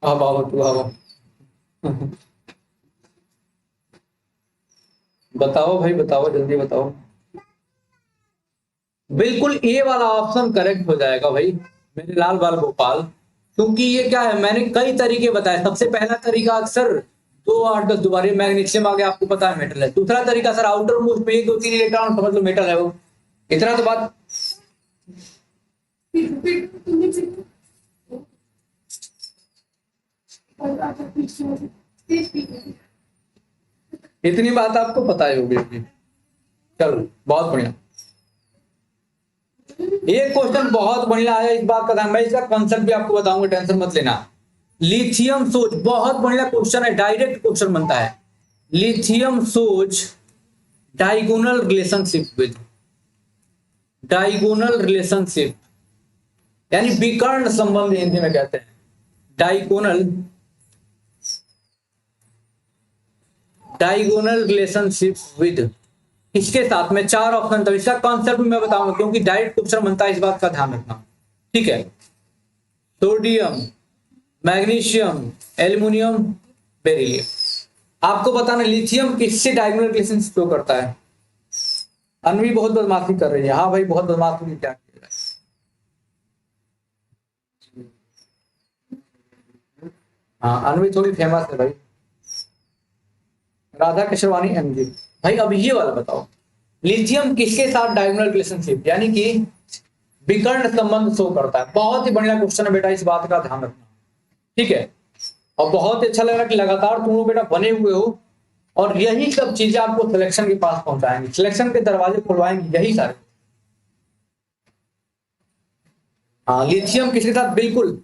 A: आओ तू आओ। बताओ भाई बताओ, जल्दी बताओ। बिल्कुल ए वाला ऑप्शन करेक्ट हो जाएगा भाई मेरे लाल बाल गोपाल, क्योंकि ये क्या है, मैंने कई तरीके बताए। सबसे पहला तरीका अक्सर 2 8 10 दोबारे मैग्नीशियम आ गया, आपको पता है मेटल है। दूसरा तरीका सर आउटर मोस्ट में 1 2 3 इलेक्ट्रॉन, समझ लो मेटल है वो। इतना तो बात। इतनी बात आपको पता ही होगी अभी। चलो बहुत बढ़िया। एक क्वेश्चन बहुत बढ़िया आया इस बात का ध्यान, मैं इसका कॉन्सेप्ट भी आपको बताऊंगा, टेंशन मत लेना। लिथियम सोच बहुत बढ़िया क्वेश्चन है, डायरेक्ट क्वेश्चन बनता है। लिथियम सोच diagonal relationship with, diagonal relationship यानी विकर्ण संबंध हिंदी में कहते हैं। डायगोनल, डायगोनल रिलेशनशिप विद, इसके साथ में 4 ऑप्शन था। इसका कॉन्सेप्ट मैं बताऊंगा क्योंकि डायरेक्ट क्वेश्चन बनता है, इस बात का ध्यान रखना। ठीक है, सोडियम, मैग्नीशियम, एल्युमिनियम, बेरिलियम। आपको बताना लिथियम किससे डायगोनल रिलेशनशिप शो करता है। अनवी बहुत बदमाशी कर रही है। हाँ भाई बहुत बदमाशी की, क्या किया जाए। हाँ अनवी थोड़ी फेमस है भाई। राधा किशोरवानी एमजी। भाई अब ये वाला बताओ, लिथियम किसके साथ डायगोनल रिलेशनशिप यानी कि विकर्ण संबंध शो करता है। बहुत ही बढ़िया क्वेश्चन है बेटा, इस बात का ध्यान रखना। ठीक है, और बहुत अच्छा लग रहा है कि लगातार तुम लोग बेटा बने हुए हो, और यही सब चीजें आपको सिलेक्शन के पास पहुंचाएंगे, सिलेक्शन के दरवाजे खुलवाएंगे यही सारे। हाँ लिथियम किसके साथ, बिल्कुल।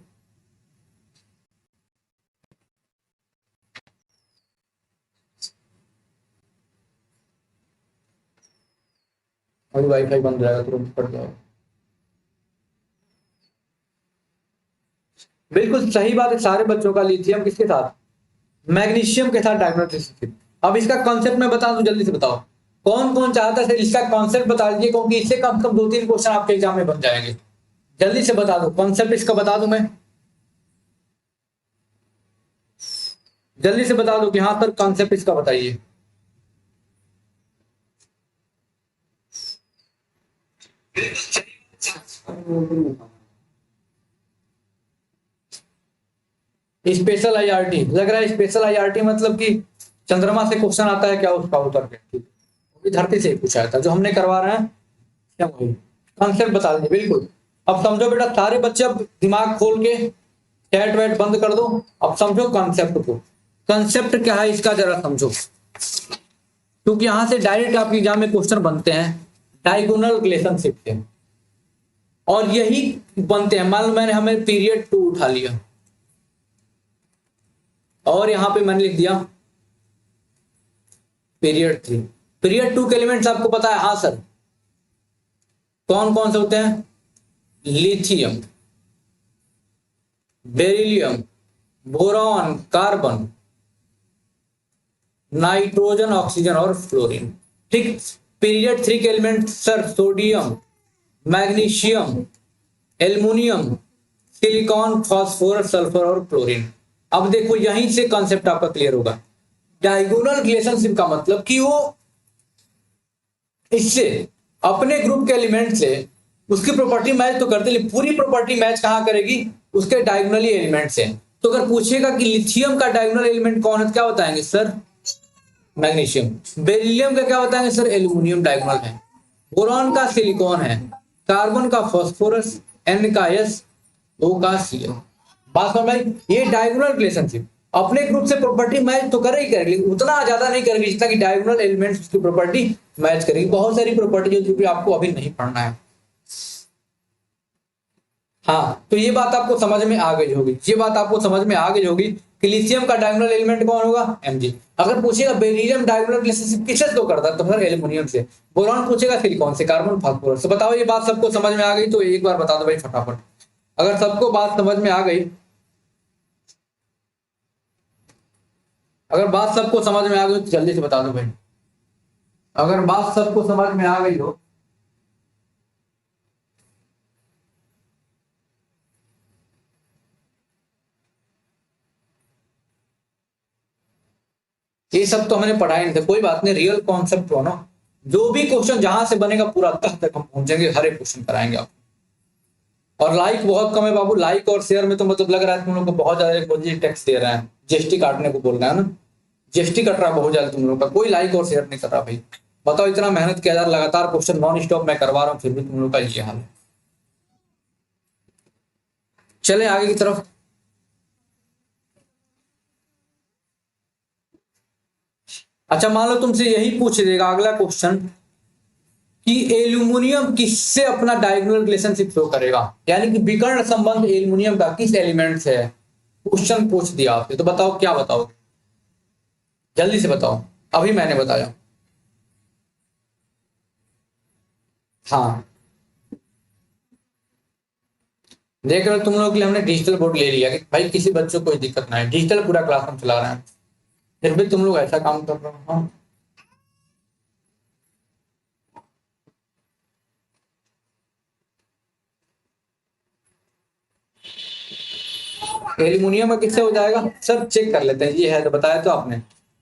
A: अभी वाईफाई बंद रहेगा, तुरंत पड़ जाओ। बिल्कुल सही बात है, सारे बच्चों का लिथियम किसके साथ, मैग्नीशियम के साथ डायगोनल रिलेशनशिप। अब इसका कॉन्सेप्ट मैं बता दूं, जल्दी से बताओ कौन कौन चाहता है इसका कॉन्सेप्ट बता दीजिए, क्योंकि इससे कम से कम 2 3 क्वेश्चन आपके एग्जाम में बन जाएंगे। जल्दी से बता दो, कॉन्सेप्ट इसका बता दूं मैं, जल्दी से बता दो कि हाँ सर कॉन्सेप्ट इसका बताइए। स्पेशल आईआरटी लग रहा है, स्पेशल आईआरटी मतलब कि चंद्रमा से क्वेश्चन आता है क्या, उसका उतर के ठीक है, वो भी धरती से ही पूछा था जो हमने करवा रहे हैं क्या, वही कॉन्सेप्ट बता दीजिए बिल्कुल। अब समझो बेटा सारे बच्चे, अब दिमाग खोल के चैट वैट बंद कर दो, अब समझो कॉन्सेप्ट को। कॉन्सेप्ट क्या है इसका जरा समझो, क्योंकि यहां से डायरेक्ट आपके एग्जाम में क्वेश्चन बनते हैं डायगोनल रिलेशनशिप से, और यही बनते हैं। मान लो मैंने हमें पीरियड 2 उठा लिया और यहां पे मैंने लिख दिया पीरियड 3। पीरियड 2 के एलिमेंट्स आपको पता है, हाँ सर कौन कौन से होते हैं, lithium, beryllium, boron, carbon, nitrogen, oxygen और फ्लोरीन। ठीक, पीरियड 3 के element sir sodium, magnesium, aluminium, silicon, phosphorus, sulphur और क्लोरीन। अब देखो यहीं से कॉन्सेप्ट आपका क्लियर होगा। डायगोनल रिलेशनशिप का मतलब कि वो इससे अपने ग्रुप के एलिमेंट से उसकी प्रॉपर्टी मैच तो करते, लेकिन पूरी प्रॉपर्टी मैच कहां करेगी, उसके डायगोनली एलिमेंट से। तो अगर पूछेगा कि लिथियम का डायगोनल एलिमेंट कौन है तो क्या बताएंगे सर, मैग्नीशियम। बेरिलियम का क्या बताएंगे सर, एल्यूमिनियम डायगोनल है। बोरॉन का सिलिकॉन है, कार्बन का फास्फोरस, एन का एस, ओ का सी। बात समझ भाई, ये डायगोनल रिलेशनशिप अपने ग्रुप से प्रॉपर्टी मैच तो करेगी करेगी, लेकिन उतना ज्यादा नहीं करेगी जितना कि डायगोनल एलिमेंट्स की प्रॉपर्टी मैच करेगी। बहुत सारी प्रॉपर्टी जो कि आपको अभी नहीं पढ़ना है। हाँ तो ये बात आपको समझ में आ गई होगी, ये बात आपको समझ में आ गई होगी कि लिथियम का डायगोनल एलिमेंट कौन होगा, Mg। अगर पूछेगा बेरिलियम डायगोनल रिलेशनशिप किससे शो करता है तो सर एल्युमिनियम से। बोरॉन पूछेगा सिलिकॉन से, कार्बन फास्फोरस। तो बताओ ये बात सबको समझ में आ गई, तो एक बार बता दो भाई फटाफट, अगर सबको बात समझ में आ गई, अगर बात सबको समझ में आ गई तो जल्दी से बता दो भाई। अगर बात सबको समझ में आ गई हो ये सब तो हमने पढ़ाई नहीं था, कोई बात नहीं, रियल कॉन्सेप्ट हो ना, जो भी क्वेश्चन जहां से बनेगा पूरा तक हम पहुंचेंगे, हर एक क्वेश्चन कराएंगे आप। और लाइक बहुत कम है बाबू, लाइक और शेयर में तो मतलब लग रहा है तुम लोग को बहुत ज्यादा फौजी टैक्स दे रहे हैं, जीएसटी काटने को बोल रहे हैं ना, जीएसटी कट रहा है बहुत ज्यादा तुम लोग का, कोई लाइक और शेयर नहीं कर रहा भाई। बताओ, इतना मेहनत किया जा रहा, लगातार क्वेश्चन नॉन स्टॉप मैं करवा रहा हूँ, फिर भी तुम लोग का ये हाल है। चले आगे की तरफ। अच्छा मान लो तुमसे यही पूछ देगा अगला क्वेश्चन कि एल्यूमिनियम किससे अपना डायगोनल रिलेशनशिप शो करेगा, यानी कि विकर्ण संबंध एल्यूमिनियम का किस एलिमेंट से है, क्वेश्चन पूछ दिया आपसे, तो बताओ क्या बताओगे, जल्दी से बताओ, अभी मैंने बताया। हाँ देख रहे हो, तुम लोग के लिए हमने डिजिटल बोर्ड ले लिया कि भाई किसी बच्चों को कोई दिक्कत ना है, डिजिटल पूरा क्लास हम चला रहे हैं, फिर भी तुम लोग ऐसा काम कर रहे हो। हाँ एल्यूमिनियम का किससे हो जाएगा सर, चेक कर लेते हैं, ये है तो बताया तो आपने।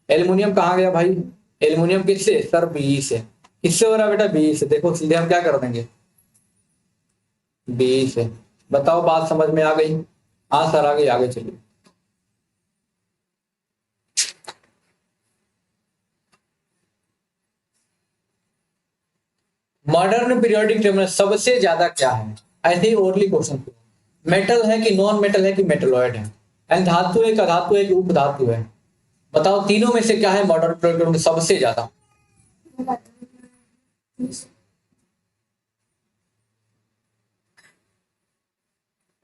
A: एल्यूमिनियम कहाँ गया भाई, एल्यूमिनियम किससे सर, बी से। किससे हो रहा है बेटा, बी से, देखो सीधे हम क्या कर देंगे, बी से। बताओ बात समझ में आ गई, हाँ सर आ गई, आगे चलिए। मॉडर्न पीरियोडिक टेबल में सबसे ज्यादा क्या है, ऐसे ही ओरली क्वेश्चन, मेटल है कि नॉन मेटल है कि मेटलॉइड है, एंड धातु है, का धातु है कि उपधातु है, बताओ तीनों में से क्या है मॉडर्न पीरियोडिक टेबल में सबसे ज्यादा।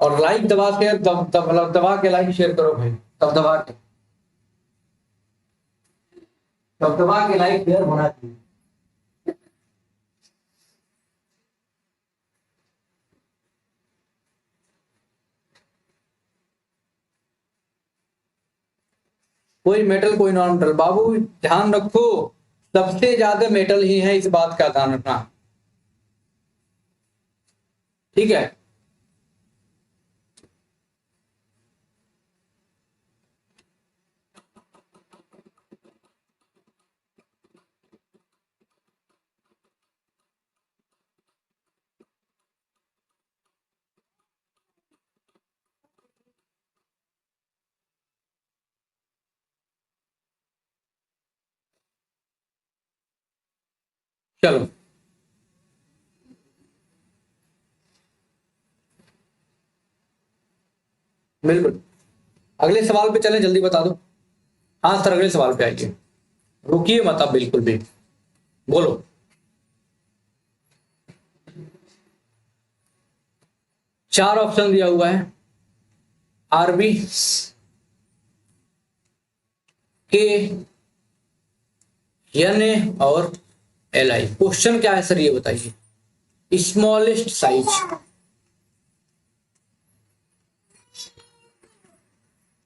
A: और लाइक दबा के मतलब दबा के लाइक शेयर करो भाई, तब दबा के, तब दबा के लाइक शेयर होना चाहिए। कोई मेटल कोई नॉन मेटल, बाबू ध्यान रखो, सबसे ज्यादा मेटल ही है, इस बात का ध्यान रखना, ठीक है। चलो बिल्कुल, अगले सवाल पे चलें, जल्दी बता दो। हाँ सर अगले सवाल पे आइए, रुकिए मत आप बिल्कुल भी, बोलो। चार ऑप्शन दिया हुआ है, आरबी, के, एन ए और एल आई। क्वेश्चन क्या है सर ये बताइए, स्मॉलेस्ट साइज,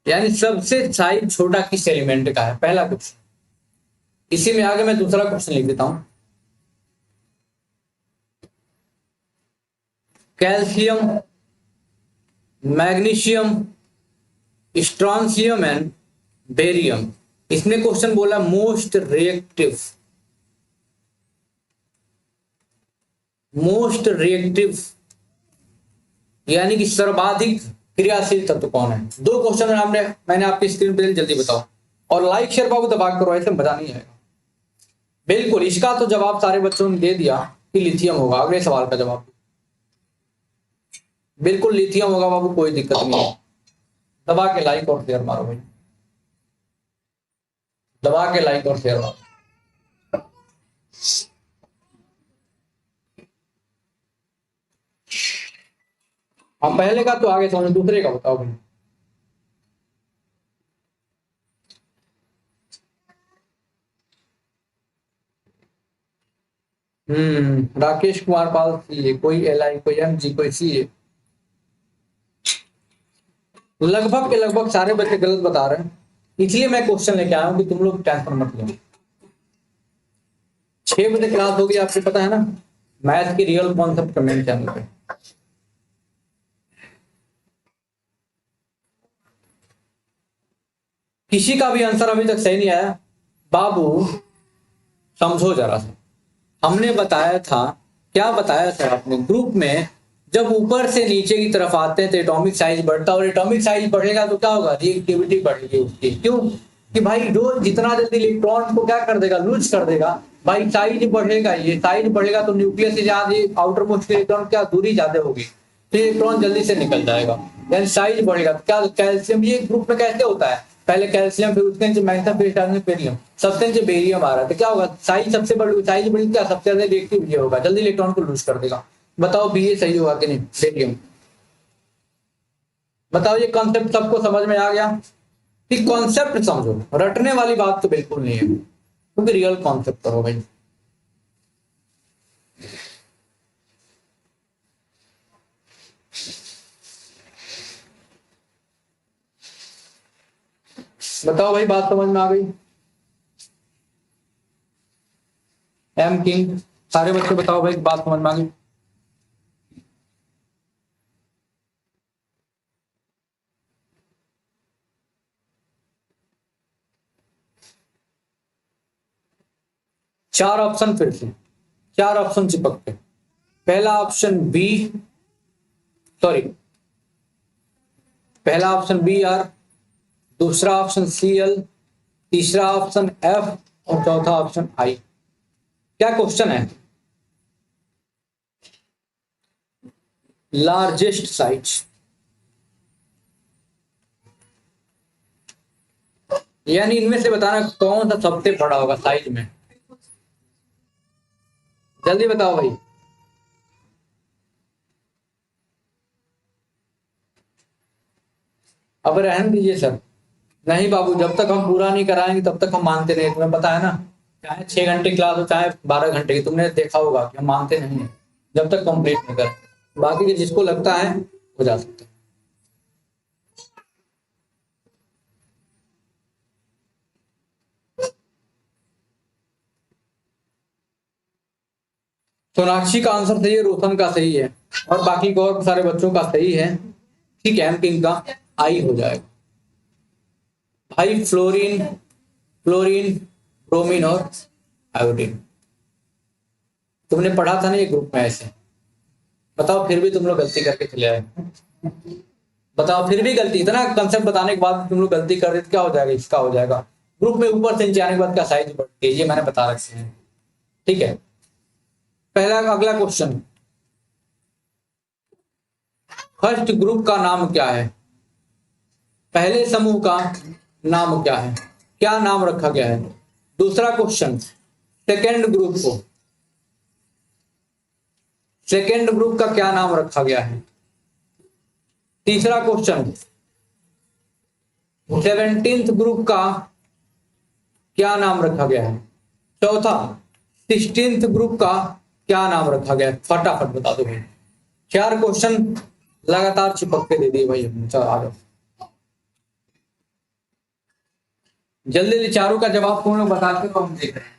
A: यानी सबसे साइज छोटा किस एलिमेंट का है, पहला क्वेश्चन। इसी में आगे मैं दूसरा क्वेश्चन लिख देता हूं, calcium, magnesium, strontium and barium. इसने क्वेश्चन बोला मोस्ट रिएक्टिव, मोस्ट रिएक्टिव यानी कि सर्वाधिक क्रियाशील तत्व कौन है। दो क्वेश्चन हमने, मैंने आपकी स्क्रीन पे, जल्दी बताओ। और लाइक शेयर बाबू दबा करो, ऐसे मजा नहीं आएगा। बिल्कुल, इसका तो जवाब सारे बच्चों ने दे दिया कि लिथियम होगा, अगले सवाल का जवाब बिल्कुल लिथियम होगा बाबू, कोई दिक्कत नहीं है। दबा के लाइक और शेयर मारो भाई, दबा के लाइक और शेयर मारो। हम पहले का तो आगे समझो, दूसरे का बताओ भाई। राकेश कुमार पाल सी, कोई एल आई, कोई एम जी, कोई सी। लगभग के लगभग सारे बच्चे गलत बता रहे हैं, इसलिए मैं क्वेश्चन लेके आया हूं कि तुम लोग टेंशन मत लो। 6 बजे क्लास होगी, आपको पता है ना, मैथ की रियल कॉन्सेप्ट कमेंट चैनल पे। किसी का भी आंसर अभी तक सही नहीं आया बाबू, समझो जरा सा। हमने बताया था, क्या बताया था आपने ग्रुप में, जब ऊपर से नीचे की तरफ आते हैं तो एटॉमिक साइज बढ़ता है, और एटॉमिक साइज बढ़ेगा तो क्या होगा, रिएक्टिविटी बढ़ेगी उसकी। क्यों कि भाई रोज जितना जल्दी इलेक्ट्रॉन को क्या कर देगा, लूज कर देगा, भाई साइज बढ़ेगा, ये साइज बढ़ेगा तो न्यूक्लियस से ज्यादा आउटर मोस्ट इलेक्ट्रॉन क्या दूरी ज्यादा होगी, तो इलेक्ट्रॉन जल्दी से निकल जाएगा, यानी साइज बढ़ेगा। तो क्या कैल्शियम, ये ग्रुप में कैसे होता है, पहले कैल्शियम, फिर उसके नीचे मैग्नीशियम, फिर बेरियम, सबसे नीचे बेरियम आ रहा है, तो क्या होगा, साइज सबसे बड़ी, साइज बड़ी क्या सबसे ज्यादा रिएक्टिव ये होगा, जल्दी इलेक्ट्रॉन को लूज कर देगा। बताओ बी ये सही होगा कि नहीं, बेरियम। बताओ ये कॉन्सेप्ट सबको समझ में आ गया? कि कॉन्सेप्ट समझो, रटने वाली बात तो बिल्कुल नहीं है, क्योंकि रियल कॉन्सेप्ट करो भाई। बताओ भाई बात समझ में आ गई? एम किंग, सारे बच्चे बताओ भाई बात समझ में आ गई? चार ऑप्शन, फिर से 4 ऑप्शन चिपक के। पहला ऑप्शन बी, सॉरी, पहला ऑप्शन बी आर, दूसरा ऑप्शन सी एल, तीसरा ऑप्शन एफ, और चौथा ऑप्शन आई। क्या क्वेश्चन है? लार्जेस्ट साइज, यानी इनमें से बताना कौन सा सबसे बड़ा होगा साइज में, जल्दी बताओ भाई। अब रहने दीजिए सर, नहीं बाबू, जब तक हम पूरा नहीं कराएंगे तब तक हम मानते नहीं, तुम्हें पता है ना, चाहे 6 घंटे क्लास हो चाहे 12 घंटे की, तुमने देखा होगा कि हम मानते नहीं है जब तक कंप्लीट नहीं कर। बाकी के जिसको लगता है हो जा सकता है। सोनाक्षी का आंसर सही है, रोशन का सही है, और बाकी के और सारे बच्चों का सही है। ठीक है, एम किंग का आई हो जाएगा भाई। फ्लोरीन, फ्लोरीन, ब्रोमीन और आयोडीन, तुमने पढ़ा था ना ये ग्रुप में ऐसे। बताओ फिर भी तुम लोग गलती करके चले आए। बताओ फिर भी गलती, इतना कंसेप्ट बताने के बाद तुम लोग गलती कर रहे तो क्या हो जाएगा, इसका हो जाएगा। ग्रुप में ऊपर से नीचे आने के बाद क्या साइज बढ़ती है, ये मैंने बता रखे हैं। ठीक है, पहला अगला क्वेश्चन, फर्स्ट ग्रुप का नाम क्या है, पहले समूह का नाम क्या है, क्या नाम रखा गया है। दूसरा क्वेश्चन, सेकेंड ग्रुप को, सेकेंड ग्रुप का क्या नाम रखा गया है। तीसरा क्वेश्चन, 17th ग्रुप का क्या नाम रखा गया है। चौथा, 16th ग्रुप का क्या नाम रखा गया है, फटाफट बता दो भाई। 4 क्वेश्चन लगातार चिपक के दे दिए भाई हमने, चलो आ जाओ जल्दी जल्दी, चारों का जवाब तुम लोग बताते तो हम देख रहे हैं।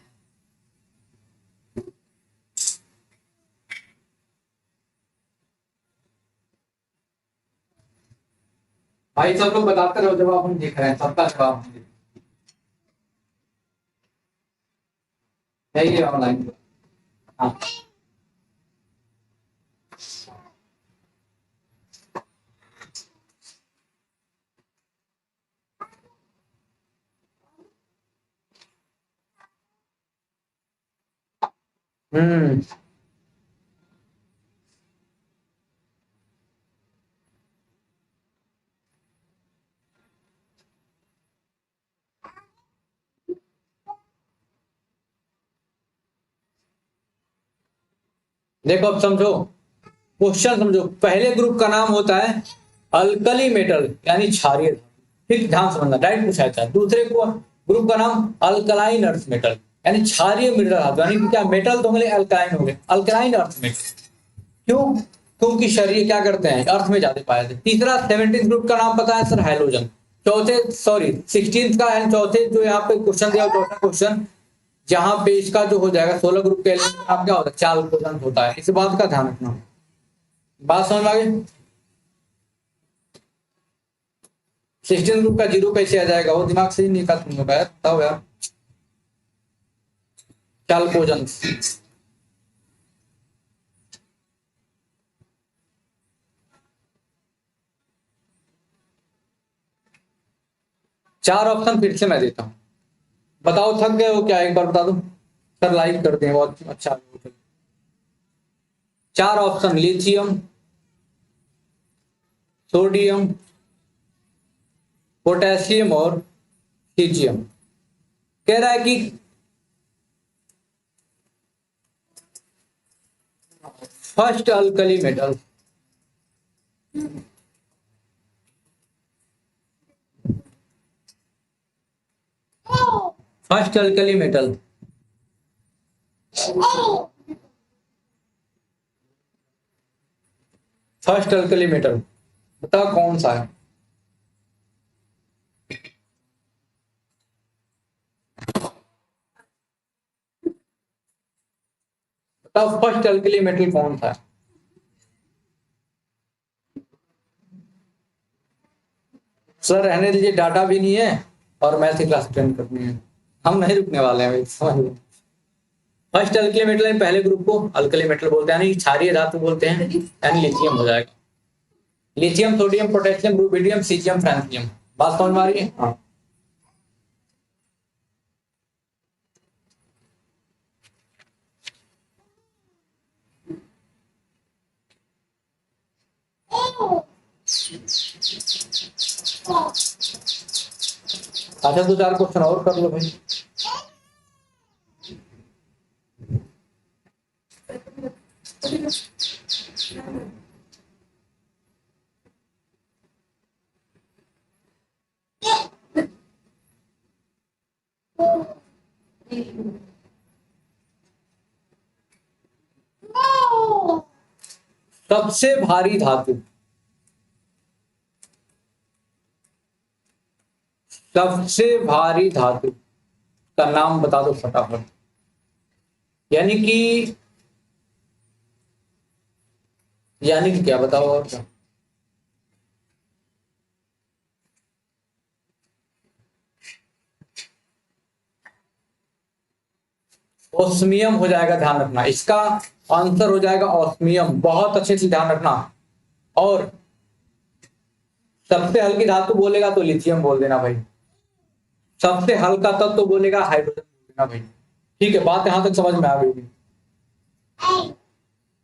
A: भाई सब लोग बताते रहो, जवाब हम देख रहे हैं, सबका जवाब हम देख रहे हैं। यही है ऑनलाइन। हाँ, हम्म, देखो अब समझो, क्वेश्चन समझो। पहले ग्रुप का नाम होता है अल्कली मेटल, यानी क्षारीय धातु। ठीक, ध्यान समझना, डायरेक्ट पूछा जाता है। दूसरे को ग्रुप का नाम अल्कलाइन अर्थ मेटल, यानी क्षारीय मृदा धातु, यानी क्या, मेटल तो होंगे अल्कलाइन हो गए, अल्कलाइन अर्थ मेटल। क्यों, क्योंकि शरीर क्या करते हैं, अर्थ में ज्यादा पाए जाते हैं। तीसरा 17th ग्रुप का नाम पता है सर, हाइड्रोजन। चौथे, सॉरी 16th का, यानी चौथे जो यहाँ पे क्वेश्चन दिया, चौथा क्वेश्चन, जहां पे इसका जो हो जाएगा 16 ग्रुप के एलिमेंट आप क्या होता है, चाल कोजंट होता है। इस बात का ध्यान रखना। बात समझ में आ गई। 16 ग्रुप का जीरो कैसे आ जाएगा, वो दिमाग से ही नहीं खत्म होगा यार, बताओ यार। चाल कोजंट, चार ऑप्शन फिर से मैं देता हूं, बताओ थक गए हो क्या, एक बार बता दो सर, लाइक कर दें, बहुत अच्छा। चार ऑप्शन, लिथियम, सोडियम, पोटेशियम और सीजियम। कह रहा है कि first alkali metal, first alkali metal first alkali metal बताओ कौन सा है। बताओ फर्स्ट अल्कली मेटल कौन सा है। सर रहने दीजिए, डाटा भी नहीं है और मैथ की क्लास अटेंड करनी है, हम नहीं रुकने वाले हैं भाई, समझ लो। फर्स्ट अल्कली मेटल यानी पहले ग्रुप को अल्कली मेटल बोलते हैं, यानी क्षारीय धातु बोलते हैं, यानी लिथियम हो जाएगा। Lithium, sodium, potassium, rubidium, caesium, francium. बात समझ में आ रही है। हाँ, अच्छा दो चार क्वेश्चन और कर लो भाई। सबसे भारी धातु, सबसे भारी धातु का नाम बता दो फटाफट। यानी कि क्या बताओ और क्या। ओस्मियम हो जाएगा, ध्यान रखना इसका आंसर हो जाएगा ओस्मियम, बहुत अच्छे से ध्यान रखना। और सबसे हल्की धातु बोलेगा तो लिथियम बोल देना भाई, सबसे हल्का तत्व तो बोलेगा हाइड्रोजन बोल देना भाई। ठीक है, बात यहां तक समझ में आ गई।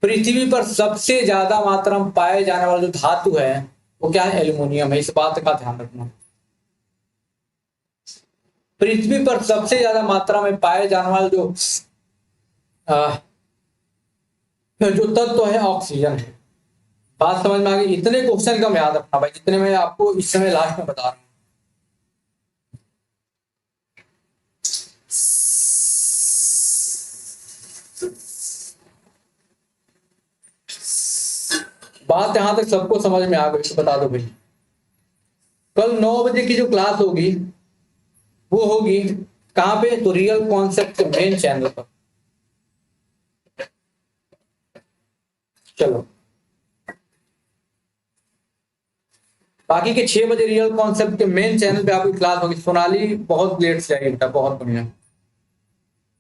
A: पृथ्वी पर सबसे ज्यादा मात्रा में पाए जाने वाला जो धातु है वो क्या है, एल्युमिनियम है, इस बात का ध्यान रखना। पृथ्वी पर सबसे ज्यादा मात्रा में पाए जाने वाला जो तत्व है ऑक्सीजन है। बात समझ में आ गई। इतने क्वेश्चन का याद रखना भाई, जितने मैं आपको इस समय लास्ट में बता रहा हूं। बात यहां तक सबको समझ में आ गई तो बता दो भाई। कल 9 बजे की जो क्लास होगी वो होगी कहां पे, तो रियल कॉन्सेप्ट के मेन चैनल पर। चलो, बाकी के 6 बजे रियल कॉन्सेप्ट के मेन चैनल पे आपकी क्लास होगी। सोनाली बहुत लेट से आई बेटा, बहुत बढ़िया।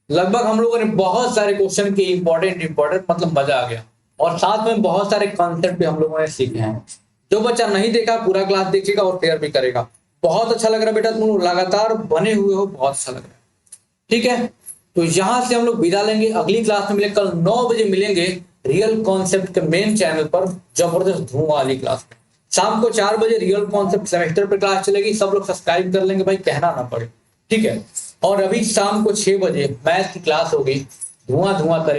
A: लगभग हम लोगों ने बहुत सारे क्वेश्चन के इंपॉर्टेंट मतलब मजा आ गया, और साथ में बहुत सारे कॉन्सेप्ट भी हम लोगों ने सीखे हैं। जो बच्चा नहीं देखा पूरा क्लास देखेगा और क्लियर भी करेगा। बहुत अच्छा लग रहा है बेटा, तुम लगातार बने हुए हो, बहुत अच्छा लग रहा है। ठीक है, तो यहां से हम लोग विदा लेंगे, अगली क्लास में मिलेंगे, कल 9 बजे मिलेंगे रियल कॉन्सेप्ट के मेन चैनल पर, जबरदस्त धुआं वाली क्लास। शाम को 4 बजे रियल कॉन्सेप्ट सेमेस्टर पर क्लास चलेगी, सब लोग सब्सक्राइब कर लेंगे भाई, कहना ना पड़े। ठीक है, और अभी शाम को 6 बजे मैथ की क्लास होगी, धुआं धुआं करेंगे।